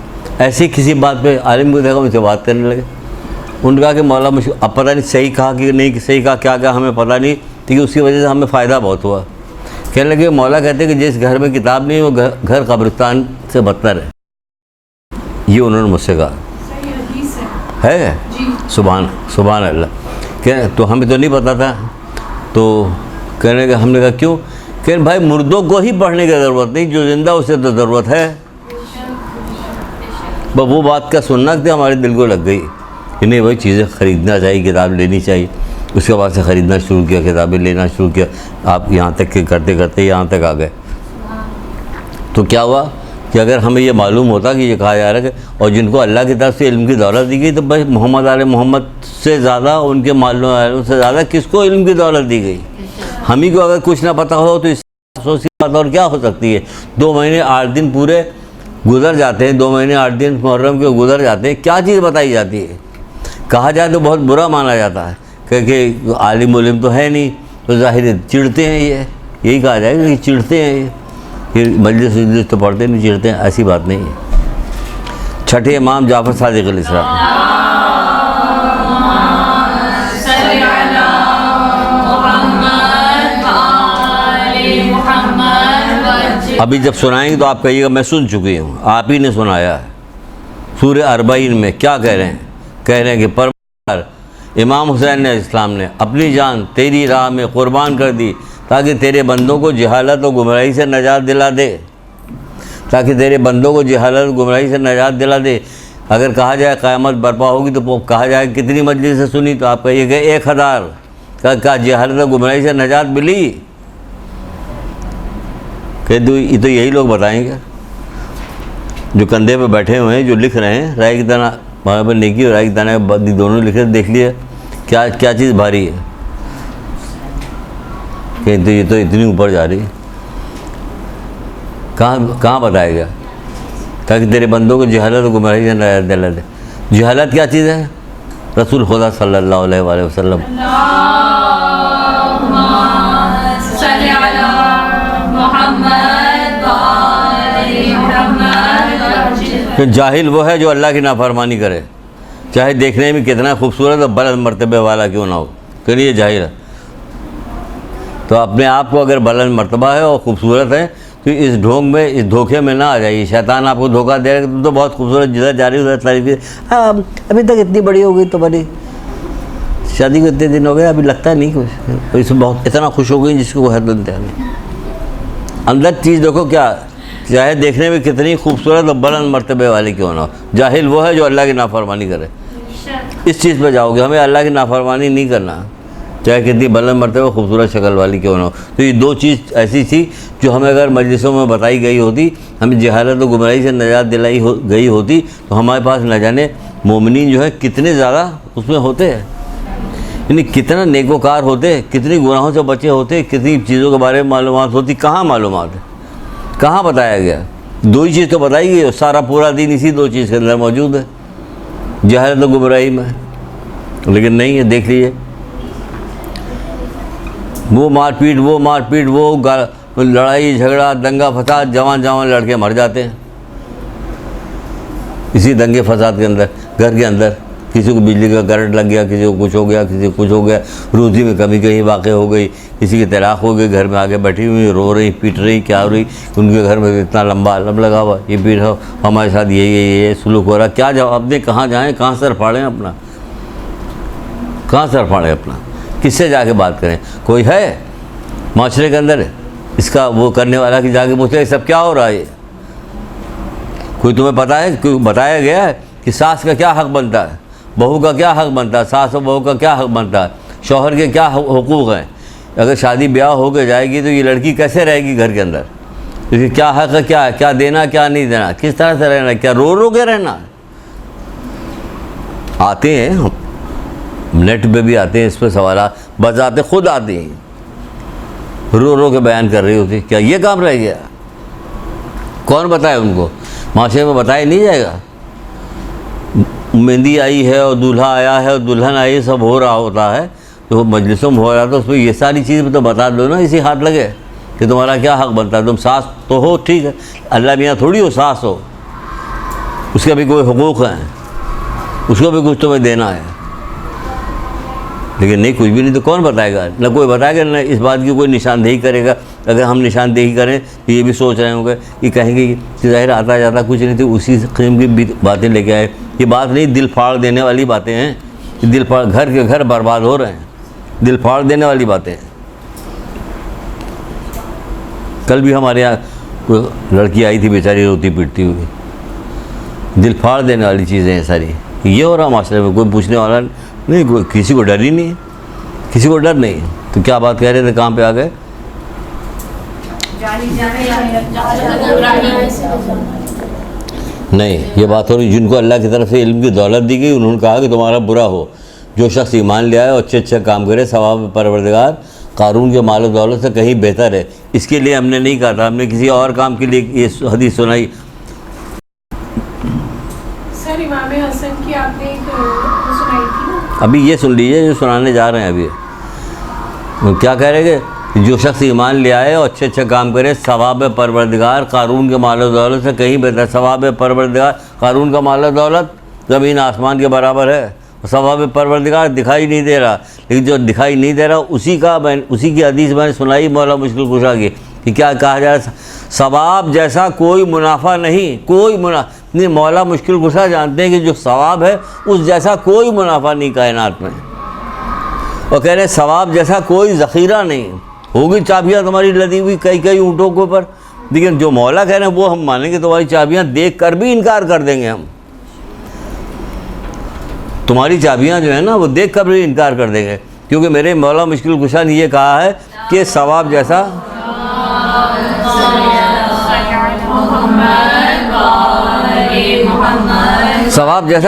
ایسی کسی بات پہ عالم کو دیکھا، ان سے بات کرنے لگے۔ ان کا کہ مولا اب پتہ نہیں صحیح کہا کہ نہیں صحیح کہا، کیا ہمیں پتہ نہیں، لیکن اس کی وجہ سے ہمیں فائدہ بہت ہوا۔ کہنے لگے مولا کہتے کہ جس گھر میں کتاب نہیں وہ گھر قبرستان سے بدتر ہے، یہ انہوں نے مجھ سے کہا ہے۔ سبحان اللہ۔ کہ تو ہمیں تو نہیں پتہ تھا، تو کہنے کہ ہم نے کہا کیوں؟ کہ بھائی مردوں کو ہی پڑھنے کی ضرورت نہیں، جو زندہ اسے تو ضرورت ہے۔ بس وہ بات کا سننا کہ ہمارے دل کو لگ گئی کہ نہیں وہی چیزیں خریدنا چاہیے، کتاب لینی چاہیے۔ اس کے بعد سے خریدنا شروع کیا، کتابیں لینا شروع کیا، آپ یہاں تک کہ کرتے کرتے یہاں تک آ گئے۔ تو کیا ہوا کہ اگر ہمیں یہ معلوم ہوتا کہ یہ کہا جا رہا ہے کہ اور جن کو اللہ کی طرف سے علم کی دولت دی گئی، تو بھائی محمد علیہ محمد سے زیادہ، ان کے معلوم عالم سے زیادہ کس کو علم کی دولت دی گئی؟ ہم ہی کو اگر کچھ نہ پتہ ہو تو اس افسوس کی بات اور کیا ہو سکتی ہے؟ 2 مہینے 8 دن پورے گزر جاتے ہیں، 2 مہینے 8 دن محرم کے گزر جاتے ہیں، کیا چیز بتائی جاتی ہے؟ کہا جائے تو بہت برا مانا جاتا ہے کہ عالم علم تو ہے نہیں، تو ظاہر ہے چڑھتے ہیں، یہی کہا جائے کہ چڑھتے ہیں، یہ مجلس تو پڑھتے نہیں، چڑھتے ہیں، ایسی بات نہیں ہے۔ چھٹے امام جعفر صادق علیہ السلام، ابھی جب سنائیں گے تو آپ کہیے گا میں سن چکی ہوں، آپ ہی نے سنایا ہے۔ سورہ 40 میں کیا کہہ رہے ہیں؟ کہہ رہے ہیں کہ پروردگار امام حسین علیہ السلام نے اپنی جان تیری راہ میں قربان کر دی تاکہ تیرے بندوں کو جہالت و گمراہی سے نجات دلا دے، تاکہ تیرے بندوں کو جہالت و گمراہی سے نجات دلا دے۔ اگر کہا جائے قیامت برپا ہوگی تو کہا جائے کتنی مجلس سے سنی، تو آپ کہیے کہ 1000۔ کہا جہالت و گمراہی سے نجات ملی؟ کہ یہ تو یہی لوگ بتائیں گے جو کندھے پہ بیٹھے ہوئے ہیں، جو لکھ رہے ہیں، رائے کی دانہ وہاں پر نیکی اور رائے کی دانہ بدی دونوں لکھے، دیکھ لیے کیا چیز بھاری ہے کہ یہ تو اتنی اوپر جا رہی ہے۔ کہاں بتایا گیا؟ تاکہ تیرے بندوں کو جہالت و گمراہی سے نجات دلا دے۔ جہالت کیا چیز ہے؟ رسول خدا صلی اللہ علیہ وآلہ وسلم، کہ جاہل وہ ہے جو اللہ کی نافرمانی کرے، چاہے دیکھنے میں کتنا خوبصورت اور بلند مرتبے والا کیوں نہ ہو، کہ یہ جاہل ہے۔ تو اپنے آپ کو اگر بلند مرتبہ ہے اور خوبصورت ہے تو اس ڈھونگ میں، اس دھوکے میں نہ آ جائیے۔ شیطان آپ کو دھوکہ دے رہا ہے کہ تم تو بہت خوبصورت، جدھر جا رہی ادھر تعریف، ابھی تک اتنی بڑی ہو گئی تو بڑی، شادی کو اتنے دن ہو گئے، ابھی لگتا ہے نہیں کچھ، اس میں بہت اتنا خوش ہو گئی جس کو حد انتہا نہیں۔ اندر چیز دیکھو کیا، چاہے دیکھنے میں کتنی خوبصورت اور بلند مرتبے والی کیوں نہ ہو، جاہل وہ ہے جو اللہ کی نافرمانی کرے۔ اس چیز پہ جاؤ گے. ہمیں اللہ کی نافرمانی نہیں کرنا, چاہے کتنی بلند مرتبہ خوبصورت شکل والی کیوں نہ ہو. تو یہ دو چیز ایسی تھی جو ہمیں اگر مجلسوں میں بتائی گئی ہوتی, ہمیں جہالت و گمراہی سے نجات دلائی گئی ہوتی, تو ہمارے پاس نہ جانے مومنین جو ہے کتنے زیادہ اس میں ہوتے ہیں, یعنی کتنا نیکوکار ہوتے, کتنی گناہوں سے بچے ہوتے, کتنی چیزوں کے بارے میں معلومات ہوتی. کہاں معلومات ہے, کہاں بتایا گیا؟ دو ہی چیز تو بتائی گئی, سارا پورا دین اسی دو چیز کے اندر موجود ہے, جہالت و گمراہی میں. لیکن نہیں ہے, دیکھ لیجیے وہ مار پیٹ, وہ لڑائی جھگڑا دنگا فساد, جوان لڑکے مر جاتے ہیں اسی دنگے فساد کے اندر. گھر کے اندر کسی کو بجلی کا کرنٹ لگ گیا, کسی کو کچھ ہو گیا, کسی کو کچھ ہو گیا, روزی میں کمی کہیں واقع ہو گئی, کسی کی طلاق ہو گئی, گھر میں آگے بیٹھی ہوئی رو رہی پیٹ رہی, کیا ہو رہی, ان کے گھر میں اتنا لمبا علم لگا ہوا, یہ پیٹ ہو ہمارے ساتھ یہ سلوک ہو رہا. کیا جواب دیں, کہاں جائیں, کہاں سر پھاڑیں اپنا, کہاں سر پھاڑیں اپنا, کس سے جا کے بات کریں؟ کوئی ہے معاشرے کے اندر اس کا وہ کرنے والا کہ جا کے پوچھے یہ سب کیا ہو رہا ہے؟ کوئی تمہیں پتہ ہے, کوئی بتایا گیا ہے کہ ساس کا کیا حق بنتا ہے, بہو کا کیا حق بنتا ہے, ساس و بہو کا کیا حق بنتا ہے, شوہر کے کیا حقوق ہیں؟ اگر شادی بیاہ ہو کے جائے گی تو یہ لڑکی کیسے رہے گی گھر کے اندر؟ اس کی کیا حق ہے, کیا ہے, کیا دینا کیا نہیں دینا, کس طرح سے رہنا, کیا رو کے رہنا؟ آتے ہیں نیٹ پہ بھی آتے ہیں اس پہ سوالات, بذات خود آتے ہیں, رو کے بیان کر رہی ہوتی. کیا یہ کام رہ گیا؟ کون بتائے ان کو؟ معاشرے میں بتایا نہیں جائے گا. مہندی آئی ہے اور دولہا آیا ہے اور دلہن آئی ہے, سب ہو رہا ہوتا ہے, تو مجلسوں میں ہو رہا تھا, اس پہ یہ ساری چیز تو بتا دو نا اسی ہاتھ لگے کہ تمہارا کیا حق بنتا ہے. تم ساس تو ہو, ٹھیک ہے, اللہ میاں تھوڑی ہو ساس ہو, اس کے بھی کوئی حقوق ہیں, اس کو بھی کچھ تمہیں دینا ہے. لیکن نہیں, کچھ بھی نہیں, تو کون بتائے گا؟ نہ کوئی بتائے گا, نہ اس بات کی کوئی نشاندہی کرے گا. اگر ہم نشاندہی کریں تو یہ بھی سوچ رہے ہوں گے, یہ کہیں گے کہ ظاہر آتا جاتا کچھ نہیں تھی, اسی قسم کی باتیں لے کے آئے. یہ بات نہیں, دل پھاڑ دینے والی باتیں ہیں, دل پھاڑ, گھر کے گھر برباد ہو رہے ہیں, دل پھاڑ دینے والی باتیں ہیں. کل بھی ہمارے یہاں کوئی لڑکی آئی تھی بیچاری روتی پیٹتی ہوئی, دل پھاڑ دینے والی چیزیں ہیں ساری. یہ ہو رہا معاشرے میں, کوئی پوچھنے والا نہیں, کوئی کسی کو ڈر ہی نہیں, کسی کو ڈر نہیں. تو کیا بات کہہ رہے تھے, کہاں پہ آ گئے؟ نہیں, یہ بات ہو رہی جن کو اللہ کی طرف سے علم کی دولت دی گئی, انہوں نے کہا کہ تمہارا برا ہو جو شخص ایمان لے آئے اور اچھے کام کرے, ثواب پروردگار قارون کے مال و دولت سے کہیں بہتر ہے. اس کے لیے ہم نے نہیں کہا تھا, ہم نے کسی اور کام کے لیے یہ حدیث سنائی. سر امام حسن کی آپ نے ایک سنائی تھی نا, ابھی یہ سن لیجیے جو سنانے جا رہے ہیں. ابھی کیا کہہ رہے کہ جو شخص ایمان لے آئے اور اچھے کام کرے, ثواب پروردگار قارون کے مال و دولت سے کہیں بہتر. ثواب پروردگار, قارون کا مال و دولت زمین آسمان کے برابر ہے, ثواب پروردگار دکھائی نہیں دے رہا. لیکن جو دکھائی نہیں دے رہا اسی کی حدیث میں نے سنائی مولا مشکل کشا کی, کہ کیا کہا جائے, ثواب جیسا کوئی منافع نہیں, کوئی نہیں. مولا مشکل کشا جانتے ہیں کہ جو ثواب ہے اس جیسا کوئی منافع نہیں کائنات میں, اور کہہ رہے ثواب جیسا کوئی ذخیرہ نہیں. ہوگی چابیاں تمہاری لدی ہوئی کئی اونٹوں کے اوپر, لیکن جو مولا کہہ رہے ہیں وہ ہم مانیں گے. تمہاری چابیاں دیکھ کر بھی انکار کر دیں گے ہم, تمہاری چابیاں جو ہیں نا وہ دیکھ کر بھی انکار کر دیں گے, کیونکہ میرے مولا مشکل کشا نے یہ کہا ہے کہ ثواب جیسا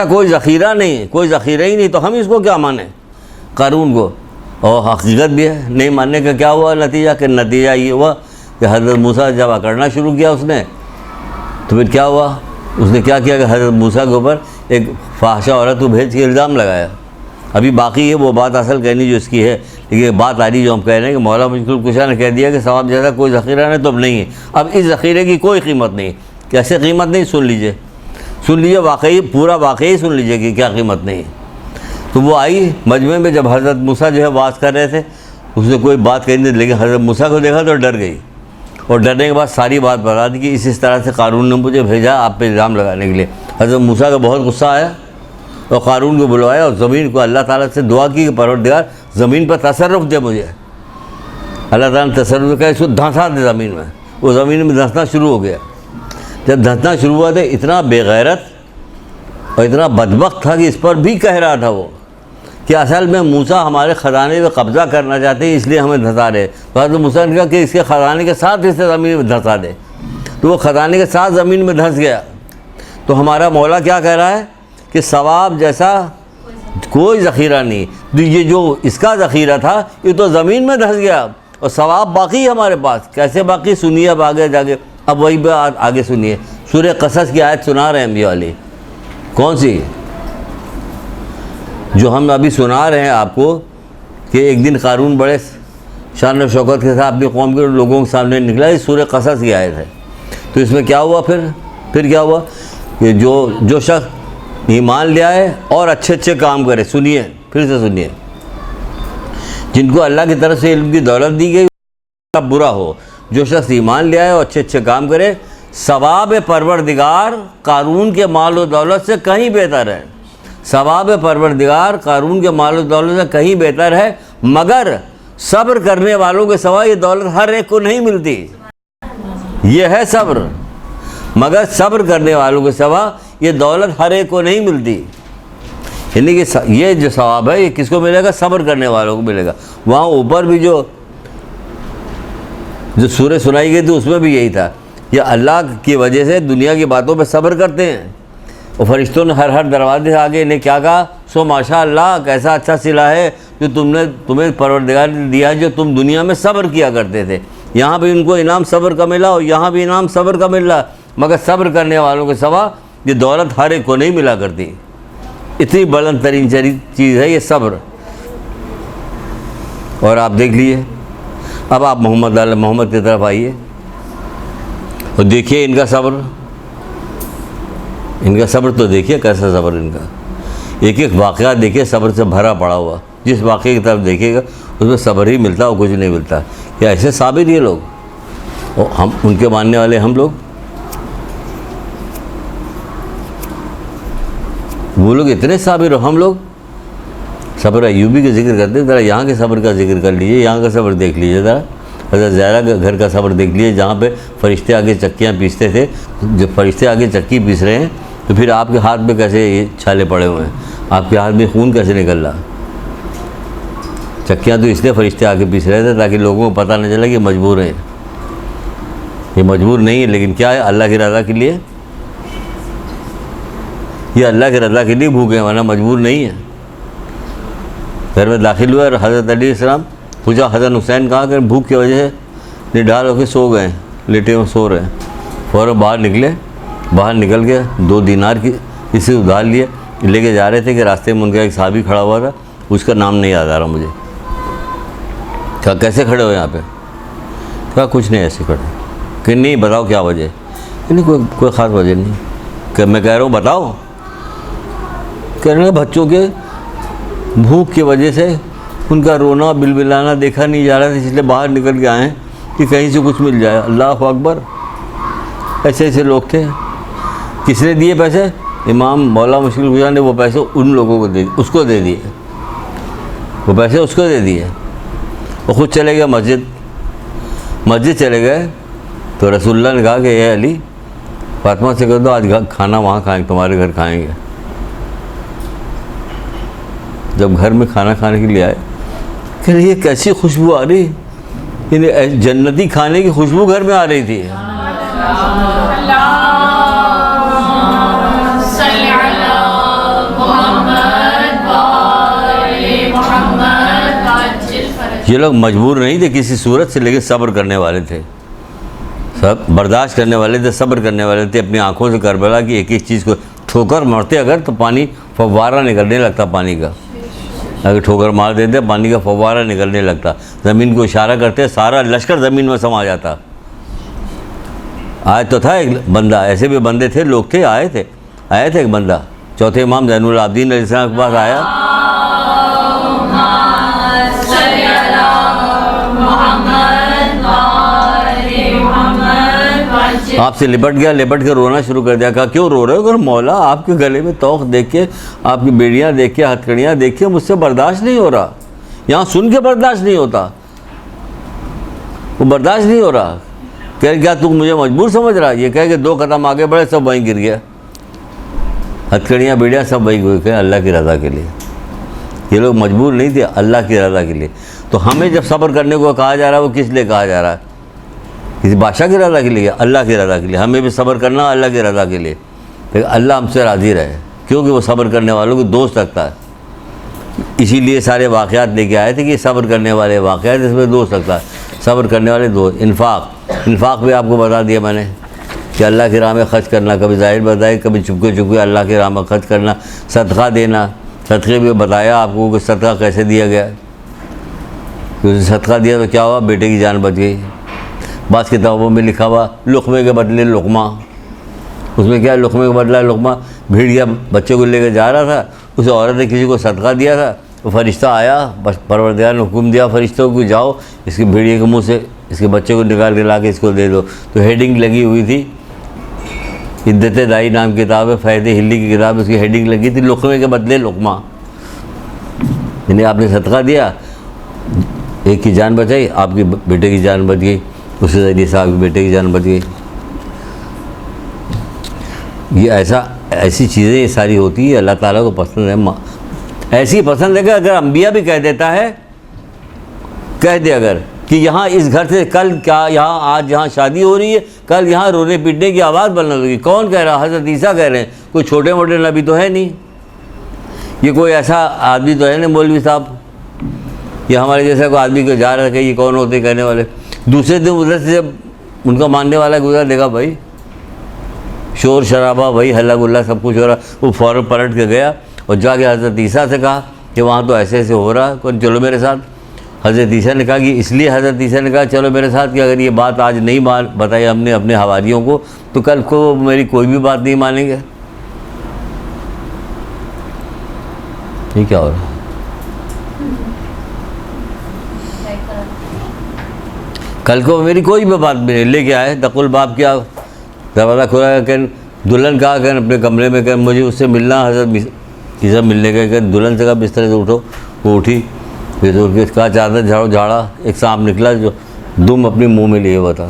کوئی ذخیرہ نہیں, کوئی ذخیرہ ہی نہیں. تو ہم اس کو کیا مانیں قارون کو؟ اور حقیقت بھی ہے, نہیں ماننے کا کیا ہوا نتیجہ, کہ نتیجہ یہ ہوا کہ حضرت موسیٰ جب اکڑنا شروع کیا اس نے, تو پھر کیا ہوا, اس نے کیا کیا کہ حضرت موسیٰ کے اوپر ایک فاحشہ عورت کو بھیج کے الزام لگایا. ابھی باقی ہے وہ بات اصل کہنی جو اس کی ہے, لیکن بات آ رہی جو ہم کہہ رہے ہیں کہ مولا مشکل کشا نے کہہ دیا کہ ثواب جیسا کوئی ذخیرہ نہیں, تو اب نہیں ہے. اب اس ذخیرے کی کوئی قیمت نہیں. کیسے قیمت نہیں, سن لیجئے واقعی, پورا واقعی سن لیجئے کہ کیا قیمت نہیں. تو وہ آئی مجمع میں, جب حضرت موسیٰ جو ہے واز کر رہے تھے, اس نے کوئی بات کہی نہیں, لیکن حضرت موسیٰ کو دیکھا تو ڈر گئی, اور ڈرنے کے بعد ساری بات بتا دی کہ اس طرح سے قارون نے مجھے بھیجا آپ پہ الزام لگانے کے لیے. حضرت موسیٰ کا بہت غصہ آیا اور قارون کو بلوایا, اور زمین کو اللہ تعالیٰ سے دعا کی کہ پروردگار زمین پر تصرف دے مجھے. اللہ تعالیٰ نے تصرف کیا, اس کو دھنسا دے زمین میں. وہ زمین میں دھنسنا شروع ہو گیا. جب دھنسنا شروع ہوا تو اتنا بے غیرت اور اتنا بدبخت تھا کہ اس پر بھی کہہ رہا تھا وہ کہ اصل میں موسیٰ ہمارے خزانے پہ قبضہ کرنا چاہتے ہیں، اس لیے ہمیں دھسا رہے. تو حضرت موسیٰ نے کہا کہ اس کے خزانے کے ساتھ اسے زمین میں دھسا دے. تو وہ خزانے کے ساتھ زمین میں دھس گیا. تو ہمارا مولا کیا کہہ رہا ہے کہ ثواب جیسا کوئی ذخیرہ نہیں. یہ جو اس کا ذخیرہ تھا یہ تو زمین میں دھس گیا، اور ثواب باقی ہے ہمارے پاس. کیسے باقی؟ سنیے اب آگے جا کے. اب وہی بات آگے سنیے. سورہ قصص کی آیت سنا رہے ہیں یہ والی. کون سی؟ جو ہم ابھی سنا رہے ہیں آپ کو کہ ایک دن قارون بڑے شان و شوکت کے ساتھ اپنی قوم کے لوگوں کے سامنے نکلا. یہ سورہ قصص کی آیت ہے. تو اس میں کیا ہوا پھر کیا ہوا کہ جو شخص ایمان لے آئے اور اچھے اچھے کام کرے. سنیے، پھر سے سنیے. جن کو اللہ کی طرف سے علم کی دولت دی گئی برا ہو. جو شخص ایمان لے آئے اور اچھے اچھے کام کرے، ثواب پروردگار قارون کے مال و دولت سے کہیں بہتر ہے. ثواب پروردگار قارون کے مال و دولت سے کہیں بہتر ہے، مگر صبر کرنے والوں کے سوا یہ دولت ہر ایک کو نہیں ملتی. یہ ہے صبر، مگر صبر کرنے والوں کے سوا یہ دولت ہر ایک کو نہیں ملتی. یعنی کہ یہ جو ثواب ہے یہ کس کو ملے گا؟ صبر کرنے والوں کو ملے گا. وہاں اوپر بھی جو سورہ سنائی گئی تھی اس میں بھی یہی تھا. یہ اللہ کی وجہ سے دنیا کی باتوں پہ صبر کرتے ہیں. اور فرشتوں نے ہر دروازے سے آگے انہیں کیا کہا؟ سو ماشاء اللہ، کیسا اچھا صلہ ہے جو تمہیں پروردگار نے دیا جو تم دنیا میں صبر کیا کرتے تھے. یہاں بھی ان کو انعام صبر کا ملا اور یہاں بھی انعام صبر کا مل رہا، مگر صبر کرنے والوں کے سوا یہ دولت ہر ایک کو نہیں ملا کرتی. اتنی بلند ترین چیز ہے یہ صبر. اور آپ دیکھ لیجیے. اب آپ محمد کی طرف آئیے اور دیکھیے ان کا صبر تو دیکھیے کیسا صبر ان کا. ایک ایک واقعہ دیکھیے صبر سے بھرا پڑا ہوا. جس واقعے کی طرف دیکھیے گا اس میں صبر ہی ملتا اور کچھ نہیں ملتا. کیا ایسے صابر یہ لوگ، اور ہم ان کے ماننے والے ہم لوگ، وہ لوگ اتنے صابر ہو. ہم لوگ صبر ایوبی کا ذکر کرتے ہیں. ذرا یہاں کے صبر کا ذکر کر لیجئے، یہاں کا صبر دیکھ لیجئے. ذرا حضرت زہرا کے گھر کا صبر دیکھ لیجئے جہاں پہ فرشتے آگے چکیاں پیستے تھے. جب فرشتے آگے چکی پیس رہے ہیں تو پھر آپ کے ہاتھ میں کیسے یہ چھالے پڑے ہوئے ہیں؟ آپ کے ہاتھ میں خون کیسے نکل رہا؟ چکیاں تو اس لیے فرشتے آگے پیس رہے تھے تاکہ لوگوں کو پتہ نہ چلے کہ مجبور ہیں. یہ مجبور نہیں ہے، لیکن کیا ہے؟ اللہ کی رضا کے لیے. یہ اللہ کی رضا کے لیے بھوکے ہیں، ورنہ مجبور نہیں ہے. گھر میں داخل ہوئے اور حضرت علیہ السلام پوچھا حسن حسین کہاں کہ بھوک کی وجہ سے نڈال ہو کے سو گئے، لیٹے ہوئے سو رہے ہیں. فوراً باہر نکلے. باہر نکل کے 2 دینار کی اسے ادھار لیے، لے کے جا رہے تھے کہ راستے میں ان کا ایک صحابی کھڑا ہوا تھا، اس کا نام نہیں یاد آ رہا مجھے. کہا کیسے کھڑے ہو یہاں پہ؟ کہا کچھ نہیں، ایسے کھڑے. کہ نہیں بتاؤ کیا وجہ؟ نہیں کوئی خاص وجہ نہیں. کہ میں کہہ رہا ہوں بتاؤ. کہہ رہے ہیں بچوں کے بھوک کی وجہ سے ان کا رونا بلبلانا دیکھا نہیں جا رہا تھا، اس لیے باہر نکل کے آئے ہیں کہ کہیں سے کچھ مل جائے. اللہ اکبر. ایسے لوگ تھے. کس نے دیے پیسے؟ امام مولا مشکل کشا نے وہ پیسے ان لوگوں کو اس کو دے دیے. وہ پیسے اس کو دے دیے. وہ خود چلے گئے مسجد چلے گئے تو رسول اللہ نے کہا کہ اے علی فاطمہ سے کہہ دو آج کھانا وہاں کھائیں، تمہارے گھر کھائیں گے. جب گھر میں کھانا کھانے کے لیے آئے کہ یہ کیسی خوشبو آ رہی، یعنی جنتی کھانے کی خوشبو گھر میں آ رہی تھی. یہ لوگ مجبور نہیں تھے کسی صورت سے، لیکن صبر کرنے والے تھے، سب برداشت کرنے والے تھے، صبر کرنے والے تھے. اپنی آنکھوں سے کربلا کی ایک ایک چیز کو ٹھوکر مارتے اگر تو پانی فوارہ نکلنے لگتا پانی کا. اگر ٹھوکر مار دیتے پانی کا فوارہ نکلنے لگتا. زمین کو اشارہ کرتے سارا لشکر زمین میں سما جاتا. آج تو تھا ایک بندہ، ایسے بھی بندے تھے، لوگ تھے، آئے تھے ایک بندہ چوتھے امام زین العابدین علیہ السلام کے پاس آیا. آپ سے لپٹ گیا، لپٹ کے رونا شروع کر دیا. کہا کیوں رو رہے ہو؟ کہ مولا آپ کے گلے میں توق دیکھ کے، آپ کی بیڑیاں دیکھ کے، ہتھکڑیاں دیکھ کے مجھ سے برداشت نہیں ہو رہا. یہاں سن کے برداشت نہیں ہوتا، وہ برداشت نہیں ہو رہا. کہہ کیا تم مجھے مجبور سمجھ رہا؟ یہ کہہ کہ 2 قدم آگے بڑھے سب وہیں گر گیا. ہتھکڑیاں بیڑیاں سب وہی ہوئے کہ اللہ کی رضا کے لیے. یہ لوگ مجبور نہیں تھے، اللہ کی رضا کے لیے. تو ہمیں جب صبر کرنے کو کہا جا رہا ہے وہ کس لیے کہا جا رہا ہے؟ کسی بادشاہ کی رضا کے لیے، اللہ کی رضا کے لیے. ہمیں بھی صبر کرنا اللہ کی رضا کے لیے. لیکن اللہ ہم سے راضی رہے، کیونکہ وہ صبر کرنے والوں کو دوست رکھتا ہے. اسی لیے سارے واقعات لے کے آئے تھے کہ صبر کرنے والے واقعات اس میں دوست رکھتا ہے. صبر کرنے والے دوست. انفاق بھی آپ کو بتا دیا میں نے کہ اللہ کی راہ میں خرچ کرنا، کبھی ظاہر بتائی، کبھی چپکے اللہ کی راہ میں خرچ کرنا. صدقہ دینا، صدقے بھی بتایا آپ کو کہ صدقہ کیسے دیا گیا. صدقہ دیا تو کیا ہوا؟ بیٹے کی جان بچ گئی. بعض کتابوں میں لکھا ہوا لقمے کے بدلے لقمہ. اس میں کیا لقمے کا بدلہ لقمہ؟ بھیڑیا بچے کو لے کے جا رہا تھا، اس عورت نے کسی کو صدقہ دیا تھا، وہ فرشتہ آیا، بس پروردگار نے حکم دیا فرشتوں کو جاؤ اس کے بھیڑیے کے منہ سے اس کے بچے کو نکال کے لا کے اس کو دے دو. تو ہیڈنگ لگی ہوئی تھی، عدت دائی نام کی کتاب ہے، فیض ہلی کی کتاب، اس کی ہیڈنگ لگی تھی لقمے کے بدلے لقمہ. یعنی آپ نے صدقہ دیا، ایک کی جان بچائی، آپ کے بیٹے کی جان بچ گئی، اس کے ذریعے سے آپ کے بیٹے کی جان بچ گئی. یہ ایسی چیزیں یہ ساری ہوتی ہے، اللہ تعالیٰ کو پسند ہے. ایسی پسند ہے کہ اگر انبیاء بھی کہہ دیتا ہے، کہہ دے اگر کہ یہاں اس گھر سے کل کیا یہاں آج یہاں شادی ہو رہی ہے، کل یہاں رونے پیٹنے کی آواز بننے لگی. کون کہہ رہا؟ حضرت عیسیٰ کہہ رہے ہیں. کوئی چھوٹے موٹے نبی تو ہے نہیں، یہ کوئی ایسا آدمی تو ہے نہیں مولوی صاحب، یہ ہمارے جیسا کوئی آدمی کو جا رہا ہے کہ یہ کون ہوتے کہنے والے. دوسرے دن ادھر سے جب ان کا ماننے والا گزرا، دیکھا بھائی شور شرابہ، وہی ہلہ گلہ سب کچھ ہو رہا. وہ فوراً پلٹ کے گیا اور جا کے حضرت عیسیٰ سے کہا کہ وہاں تو ایسے ایسے ہو رہا ہے، چلو میرے ساتھ. حضرت عیسیٰ نے کہا کہ اس لیے حضرت عیسیٰ نے کہا چلو میرے ساتھ کہ اگر یہ بات آج نہیں بتائی ہم نے اپنے حواریوں کو تو کل کو میری کوئی بھی بات نہیں مانیں گے. یہ کیا ہو رہا ہے؟ کل کو میری کوئی بھی بات نہیں لے کے آئے. دق الباب کیا دروازہ کھولا کہ دلہن کہا کہ اپنے کمرے میں کہ مجھے اس سے ملنا. حضرت عیسیٰ ملنے گئے کہ دلہن سے کہا بستر سے اٹھو. وہ اٹھی، پھر اٹھ کے کہا چادر جھاڑو، جھاڑا. ایک سانپ نکلا جو دم اپنے منہ میں لیے ہوا تھا.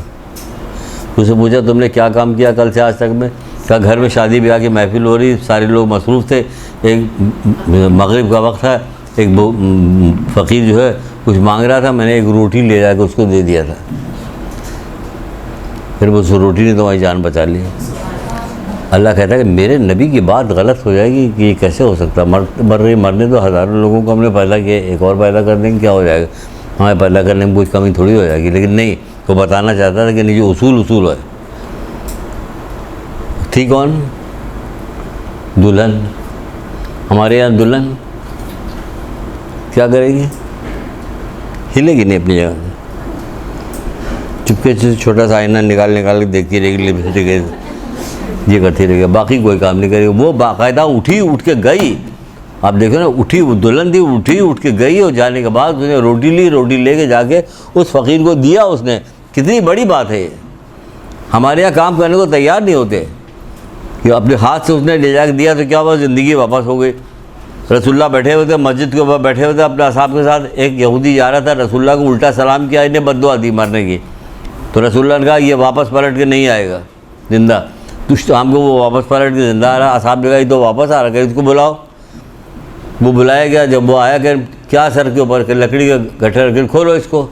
اس سے پوچھا تم نے کیا کام کیا کل سے آج تک میں؟ کہا گھر میں شادی بیاہ کی محفل ہو رہی، سارے لوگ مصروف تھے، ایک مغرب کا وقت تھا، ایک فقیر جو ہے کچھ مانگ رہا تھا، میں نے ایک روٹی لے جا کے اس کو دے دیا تھا. پھر وہ اس روٹی نے تمہاری جان بچا لی. اللہ کہتا ہے کہ میرے نبی کی بات غلط ہو جائے گی کہ یہ کیسے ہو سکتا؟ مرنے تو ہزاروں لوگوں کو ہم نے پیدا کیا، ایک اور پیدا کر دیں گے کیا ہو جائے گا؟ ہمیں پیدا کرنے میں کوئی کمی تھوڑی ہو جائے گی. لیکن نہیں، وہ بتانا چاہتا تھا کہ نہیں، جو اصول ہے. تھی کون؟ دلہن. ہمارے یہاں دلہن کیا کرے گی؟ ہلے گی نہیں اپنی جگہ، چپکے سے چھوٹا سا آئینہ نکال کے دیکھتی رہے گی، لپسٹک یہ کرتی رہے گی، باقی کوئی کام نہیں کرے گی. وہ باقاعدہ اٹھ کے گئی. آپ دیکھو نا، اٹھی، وہ دلہن تھی، اٹھ کے گئی اور جانے کے بعد اس نے روٹی لے کے جا کے اس فقیر کو دیا. اس نے کتنی بڑی بات ہے. ہمارے یہاں کام کرنے کو تیار نہیں ہوتے کہ اپنے ہاتھ سے اس نے لے جا کے دیا تو کیا ہوا؟ زندگی واپس ہو گئی. رسول اللہ بیٹھے ہوئے تھے مسجد کے اوپر، بیٹھے ہوئے تھے اپنے اصحاب کے ساتھ. ایک یہودی جا رہا تھا، رسول اللہ کو الٹا سلام کیا، انہیں بد دعا دی مرنے کی. تو رسول اللہ نے کہا یہ واپس پلٹ کے نہیں آئے گا زندہ. تو ہم کو وہ واپس پلٹ کے زندہ آ رہا. اصحاب نے کہا یہ تو واپس آ رہا، کہ اس کو بلاؤ. وہ بلایا گیا. جب وہ آیا کہ کیا سر کے اوپر کہ لکڑی کا گٹھر، کہ کھولو اس کو.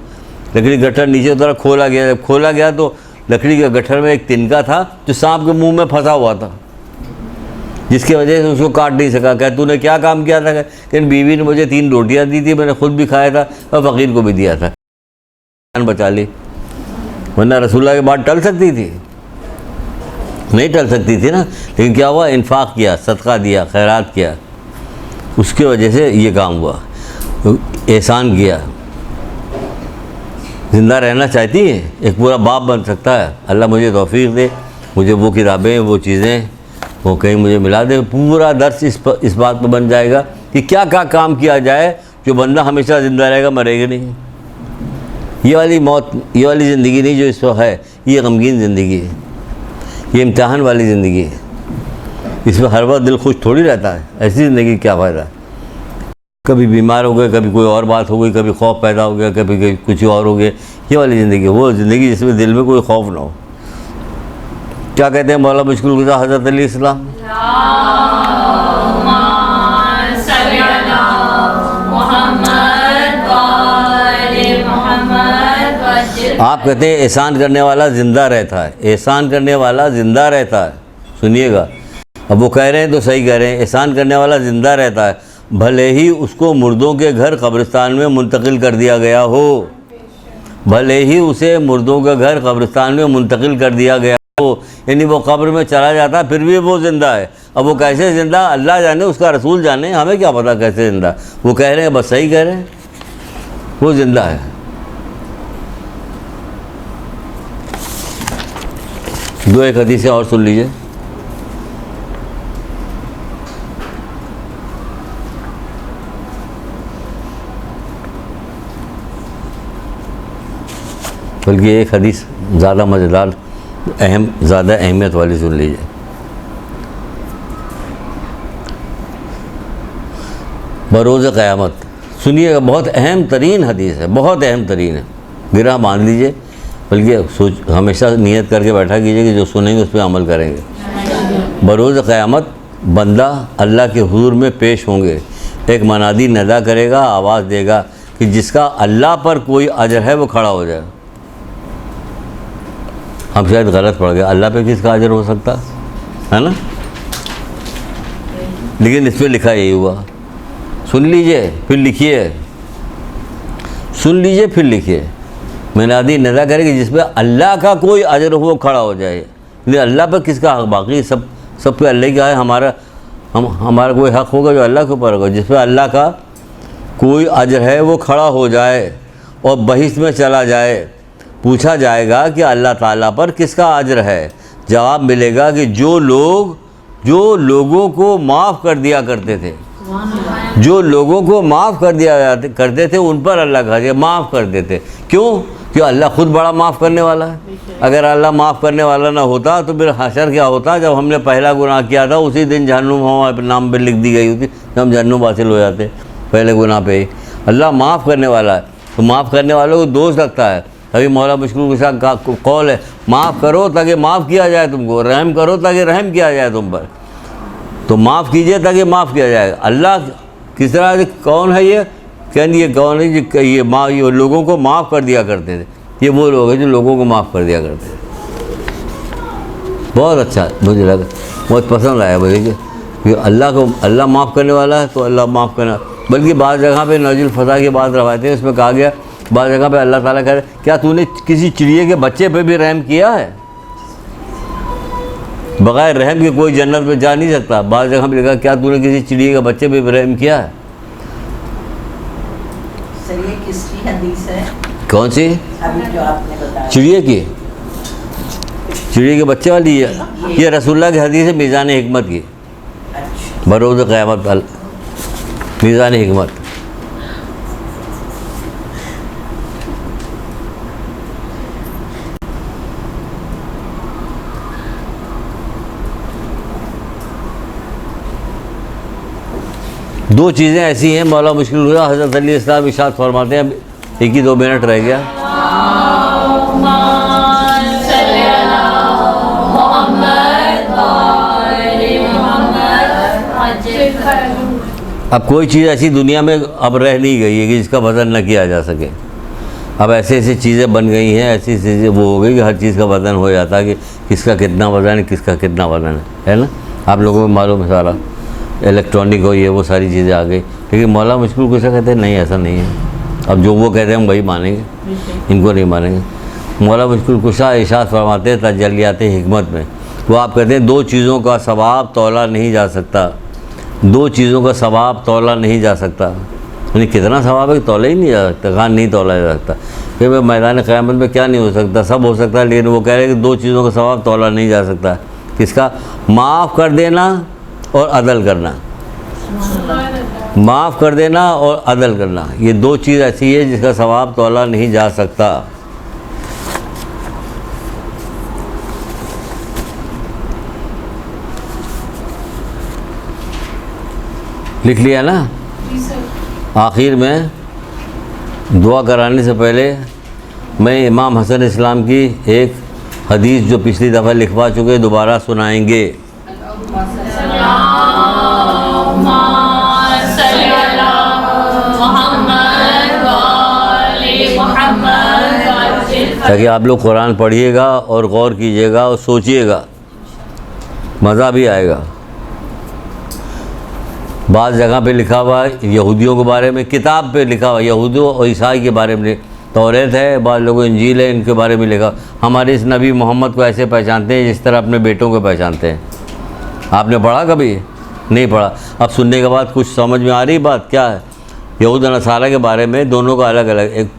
لکڑی گٹھر نیچے اترا، کھولا گیا. جب کھولا گیا تو لکڑی کے گٹھر میں ایک تنکا تھا جو سانپ کے منہ میں پھنسا ہوا تھا، جس کی وجہ سے اس کو کاٹ نہیں سکا. کہ تو نے کیا کام کیا تھا؟ کہ بیوی نے مجھے 3 روٹیاں دی تھی، میں نے خود بھی کھایا تھا اور فقیر کو بھی دیا تھا. جان بچا لی. ورنہ رسول اللہ کی بات ٹل سکتی تھی؟ نہیں ٹل سکتی تھی نا. لیکن کیا ہوا؟ انفاق کیا، صدقہ دیا، خیرات کیا، اس کی وجہ سے یہ کام ہوا. احسان کیا. زندہ رہنا چاہتی ہے، ایک پورا باپ بن سکتا ہے. اللہ مجھے توفیق دے، مجھے وہ کتابیں، وہ چیزیں وہ کہیں مجھے ملا دے. پورا درس اس بات پہ بن جائے گا کہ کیا کیا کام کیا جائے جو بندہ ہمیشہ زندہ رہے گا، مرے گا نہیں. یہ والی موت، یہ والی زندگی نہیں جو اس وقت ہے، یہ غمگین زندگی ہے، یہ امتحان والی زندگی ہے. اس میں ہر وقت دل خوش تھوڑی رہتا ہے. ایسی زندگی کیا فائدہ؟ کبھی بیمار ہو گئے، کبھی کوئی اور بات ہو گئی، کبھی خوف پیدا ہو گیا، کبھی کچھ اور ہو گیا. یہ والی زندگی، وہ زندگی جس میں دل میں کوئی خوف نہ ہو. کیا کہتے ہیں مولا مشکل گزار حضرت علیہ السلام؟ آپ کہتے ہیں احسان کرنے والا زندہ رہتا ہے، احسان کرنے والا زندہ رہتا ہے، سنیے گا، اب وہ کہہ رہے ہیں تو صحیح کہہ رہے ہیں، احسان کرنے والا زندہ رہتا ہے بھلے ہی اس کو مردوں کے گھر قبرستان میں منتقل کر دیا گیا ہو، بھلے ہی اسے مردوں کے گھر قبرستان میں منتقل کر دیا گیا ہو، یعنی وہ قبر میں چلا جاتا پھر بھی وہ زندہ ہے۔ اب وہ کیسے زندہ، اللہ جانے، اس کا رسول جانے، ہمیں کیا پتہ کیسے زندہ، وہ کہہ رہے ہیں بس صحیح کہہ رہے ہیں، وہ زندہ ہے۔ دو ایک حدیثیں اور سن لیجئے۔ بلکہ ایک حدیث زیادہ مزیدار، زیادہ اہمیت والی سن لیجئے۔ بروز قیامت، سنیے گا، بہت اہم ترین حدیث ہے، بہت اہم ترین ہے، گرہ باندھ لیجئے، بلکہ ہمیشہ نیت کر کے بیٹھا کیجئے کہ جو سنیں گے اس پہ عمل کریں گے۔ بروز قیامت بندہ اللہ کے حضور میں پیش ہوں گے، ایک منادی ندا کرے گا، آواز دے گا کہ جس کا اللہ پر کوئی اجر ہے وہ کھڑا ہو جائے۔ ہم شاید غلط پڑھ گئے، اللہ پہ کس کا اجر ہو سکتا ہے نا، لیکن اس پہ لکھا یہی ہوا۔ سن لیجئے پھر لکھیے، سن لیجئے پھر لکھیے، منادی ندا کرے کہ جس پہ اللہ کا کوئی اجر ہو وہ کھڑا ہو جائے۔ لیکن اللہ پر کس کا حق، باقی سب پہ اللہ کا ہے، ہمارا کوئی حق ہوگا جو اللہ کے اوپر ہوگا۔ جس پہ اللہ کا کوئی اجر ہے وہ کھڑا ہو جائے اور بحث میں چلا جائے، پوچھا جائے گا کہ اللہ تعالیٰ پر کس کا اجر ہے، جواب ملے گا کہ جو لوگوں کو معاف کر دیا کرتے تھے، جو لوگوں کو معاف کر دیا کرتے تھے ان پر اللہ کا اجر معاف کر دیتے۔ کیوں؟ کہ اللہ خود بڑا معاف کرنے والا ہے۔ اگر اللہ معاف کرنے والا نہ ہوتا تو پھر حشر کیا ہوتا، جب ہم نے پہلا گناہ کیا تھا اسی دن جہنم ہمارے نام پہ لکھ دی گئی ہوتی، ہم جہنم حاصل ہو جاتے پہلے گناہ پہ ہی۔ اللہ معاف کرنے والا ہے تو معاف کرنے والوں کو دوست رکھتا ہے۔ ابھی مولا مشکل کے ساتھ کا قول ہے، معاف کرو تاکہ معاف کیا جائے تم کو، رحم کرو تاکہ رحم کیا جائے تم پر، تو معاف کیجئے تاکہ معاف کیا جائے۔ اللہ کس طرح سے، کون ہے یہ، کہیں یہ کون ہے یہ لوگوں کو معاف کر دیا کرتے تھے، یہ وہ لوگ ہیں جو لوگوں کو معاف کر دیا کرتے تھے۔ بہت اچھا مجھے لگا، بہت پسند آیا مجھے کہ اللہ معاف کرنے والا ہے تو اللہ معاف کرنا۔ بلکہ بعض جگہ پہ نوج الفتح کی بات روایتیں اس میں کہا گیا، بعض جگہ پہ اللہ تعالیٰ کہہ رہے کیا تو نے کسی چڑیے کے بچے پہ بھی رحم کیا ہے؟ بغیر رحم کے کوئی جنت میں جا نہیں سکتا۔ بعض جگہ پہ لکھا کیا تو نے کسی چڑیے کے بچے پہ بھی رحم کیا ہے؟ سر یہ کس کی حدیث ہے؟ کون سی؟ ابھی جو آپ نے بتایا چڑیے کی، چڑیے کے بچے والی ہے، یہ رسول اللہ کی حدیث ہے میزان حکمت کی، اچھا بروز قیامت میزان حکمت۔ دو چیزیں ایسی ہیں، مولا مشکل ہوا حضرت علیہ السلام ارشاد فرماتے ہیں، ایک ہی 2 منٹ رہ گیا، اب کوئی چیز ایسی دنیا میں اب رہ نہیں گئی ہے کہ جس کا وزن نہ کیا جا سکے۔ اب ایسی چیزیں بن گئی ہیں، ایسی چیزیں وہ ہو گئی کہ ہر چیز کا وزن ہو جاتا ہے کہ کس کا کتنا وزن ہے، کس کا کتنا وزن ہے نا۔ آپ لوگوں کو معلوم ہے سارا، الیکٹرانک ہو، یہ وہ ساری چیزیں آ گئی، لیکن مولا مشکل کچھ کہتے ہیں نہیں ایسا نہیں ہے۔ اب جو وہ کہتے ہیں ہم وہی مانیں گے، ان کو نہیں مانیں گے۔ مولا مشکل کشا ارشاد فرماتے ہیں تجلیات حکمت میں، وہ آپ کہتے ہیں 2 چیزوں کا ثواب تولا نہیں جا سکتا، 2 چیزوں کا ثواب تولا نہیں جا سکتا، یعنی کتنا ثواب ہے کہ تولا ہی نہیں جا سکتا، کہاں نہیں تولا جا سکتا۔ پھر میدان قیامت میں کیا نہیں ہو سکتا، سب ہو سکتا ہے، لیکن وہ کہہ رہے ہیں کہ 2 چیزوں کا ثواب تولا نہیں جا سکتا۔ کس کا؟ معاف کر دینا اور عدل کرنا، معاف کر دینا اور عدل کرنا، یہ 2 چیز ایسی ہے جس کا ثواب تولا نہیں جا سکتا۔ لکھ لیا نا؟ جی سر۔ آخر میں دعا کرانے سے پہلے میں امام حسن اسلام کی ایک حدیث جو پچھلی دفعہ لکھوا چکے دوبارہ سنائیں گے۔ تاکہ آپ لوگ قرآن پڑھیے گا اور غور کیجیے گا اور سوچیے گا، مزہ بھی آئے گا۔ بعض جگہ پہ لکھا ہوا ہے یہودیوں کے بارے میں، کتاب پہ لکھا ہوا یہودیوں اور عیسائی کے بارے میں، توریت ہے، بعض لوگوں انجیل ہے، ان کے بارے میں لکھا۔ ہمارے اس نبی محمد کو ایسے پہچانتے ہیں جس طرح اپنے بیٹوں کو پہچانتے ہیں۔ آپ نے پڑھا کبھی؟ نہیں پڑھا۔ اب سننے کے بعد کچھ سمجھ میں آ رہی بات کیا ہے؟ یہود و نصارہ کے بارے میں دونوں کا الگ الگ، ایک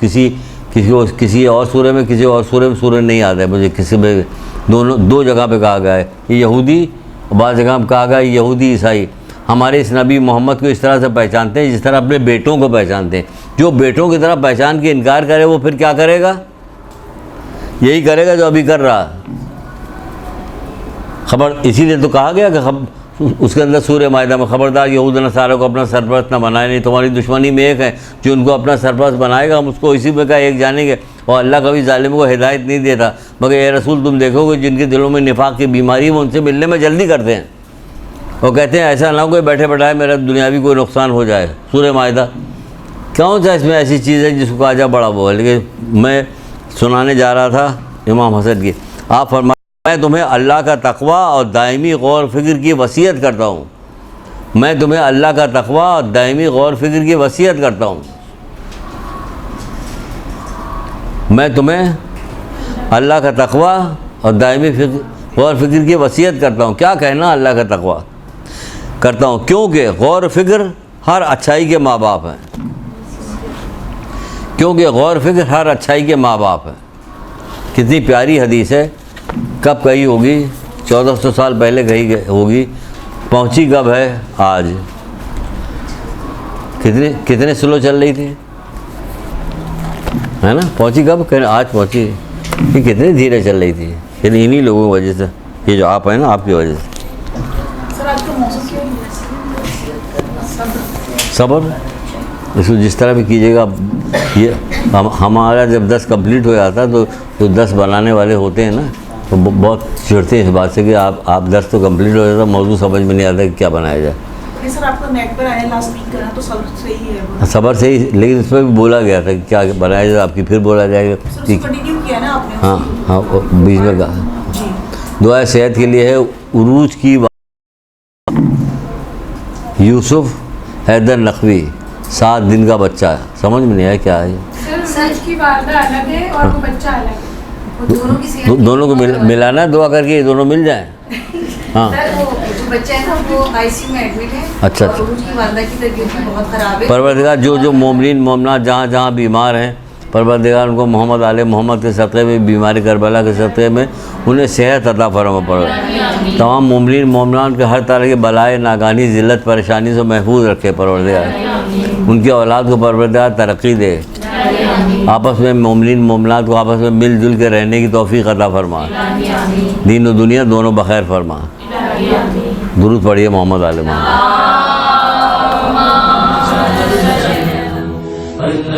کسی اور سورے میں، کسی اور سورے میں، سورہ نہیں یاد ہے مجھے، کسی میں دو جگہ پہ کہا گیا ہے یہ یہودی، بعض جگہ پہ کہا گیا ہے یہودی عیسائی۔ ہمارے اس نبی محمد کو اس طرح سے پہچانتے ہیں جس طرح اپنے بیٹوں کو پہچانتے ہیں۔ جو بیٹوں کی طرح پہچان کے انکار کرے وہ پھر کیا کرے گا؟ یہی کرے گا جو ابھی کر رہا۔ اسی لیے تو کہا گیا کہ اس کے اندر سورہ مائدہ میں خبردار یہود و نصارہ کو اپنا سرپرست نہ بنائے، نہیں تمہاری دشمنی میں ایک ہے جو ان کو اپنا سرپرست بنائے گا، ہم اس کو اسی میں کا ایک جانیں گے۔ اور اللہ کبھی ظالم کو ہدایت نہیں دیتا، مگر اے رسول تم دیکھو گے جن کے دلوں میں نفاق کی بیماری ہے ان سے ملنے میں جلدی کرتے ہیں، وہ کہتے ہیں ایسا نہ ہو کہ بیٹھے بیٹھائے میرا دنیاوی کوئی نقصان ہو جائے۔ سورہ مائدہ کون سا اس میں ایسی چیز ہے جس کو کہا جائے بڑا وہ ہے؟ لیکن میں سنانے جا رہا تھا امام حسن کی، آپ فرمائیں میں تمہیں اللہ کا تقوی اور دائمی غور فکر کی وصیت کرتا ہوں، میں تمہیں اللہ کا تقوی اور دائمی غور فکر کی وصیت کرتا ہوں، میں تمہیں اللہ کا تقوی اور دائمی غور فکر کی وصیت کرتا ہوں۔ کیا کہنا اللہ کا تقوی کرتا ہوں؟ کیونکہ غور فکر ہر اچھائی کے ماں باپ ہیں، کیونکہ غور فکر ہر اچھائی کے ماں باپ ہیں۔ کتنی پیاری حدیث ہے، کب کہی ہوگی؟ 1400 سال پہلے کہی ہوگی، پہنچی کب ہے؟ آج۔ کتنے سلو چل رہی تھی، ہے نا؟ پہنچی کب؟ آج پہنچی۔ یہ کتنی دھیرے چل رہی تھی، یعنی انہی لوگوں کی وجہ سے، یہ جو آپ ہیں نا آپ کی وجہ سے۔ سر آج کا موسم کیا صبر اس کو جس طرح بھی کیجیے گا۔ یہ ہمارا جب 10 کمپلیٹ ہو جاتا تو جو 10 بنانے والے ہوتے ہیں نا تو بہت چڑھتے ہیں اس بات سے کہ آپ 10 تو کمپلیٹ ہو جاتا، موضوع سمجھ میں نہیں آتا کہ کیا بنایا جائے۔ سر آپ کا نیٹ پر آیا لاسٹ ویک کرنا تو صبر سے ہی ہے، صبر سے ہی، لیکن اس میں بھی بولا گیا تھا کہ کیا بنایا جائے، آپ کی پھر بولا جائے گا۔ کنٹینیو کیا نا آپ نے؟ ہاں ہاں بیچ میں کہا جی۔ دعا صحت کے لیے ہے عروج کی یوسف حیدر نقوی 7 دن کا بچہ ہے، سمجھ میں نہیں آیا کیا ہے؟ سر اس کی والدہ الگ ہے اور وہ بچہ الگ ہے، وہ دونوں کی صحت دونوں کو ملانا، دعا کر کے یہ دونوں مل جائیں۔ ہاں سر وہ جو بچہ ہے نا وہ آئی سی یو میں ایڈمٹ ہے، اچھا اور ان کی والدہ کی طبیعت بھی بہت خراب ہے۔ پروردگار جو مومنین مومنات جہاں جہاں بیمار ہیں، پروردگار ان کو محمد آل محمد کے صدقے میں، بیماری کربلا کے صدقے میں انہیں صحت عطا فرما پڑے، تمام مومنین مومنات کے ہر طرح کے بلائے ناگہانی ذلت پریشانی سے محفوظ رکھے پروردگار، ان کی اولاد کو پروردگار ترقی دے، آپس میں مومنین مومنات کو آپس میں مل جل کے رہنے کی توفیق عطا فرما، دین و دنیا دونوں بخیر فرما۔ درود پڑھیے محمد آل محمد۔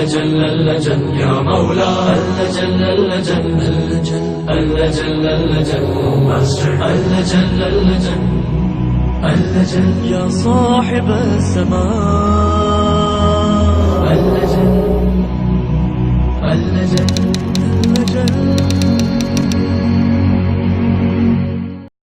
جل اللجن یا مولا اللجن اللجن اللجن اللجن اللجن اللجن اللجن یا صاحب السماء اللجن اللجن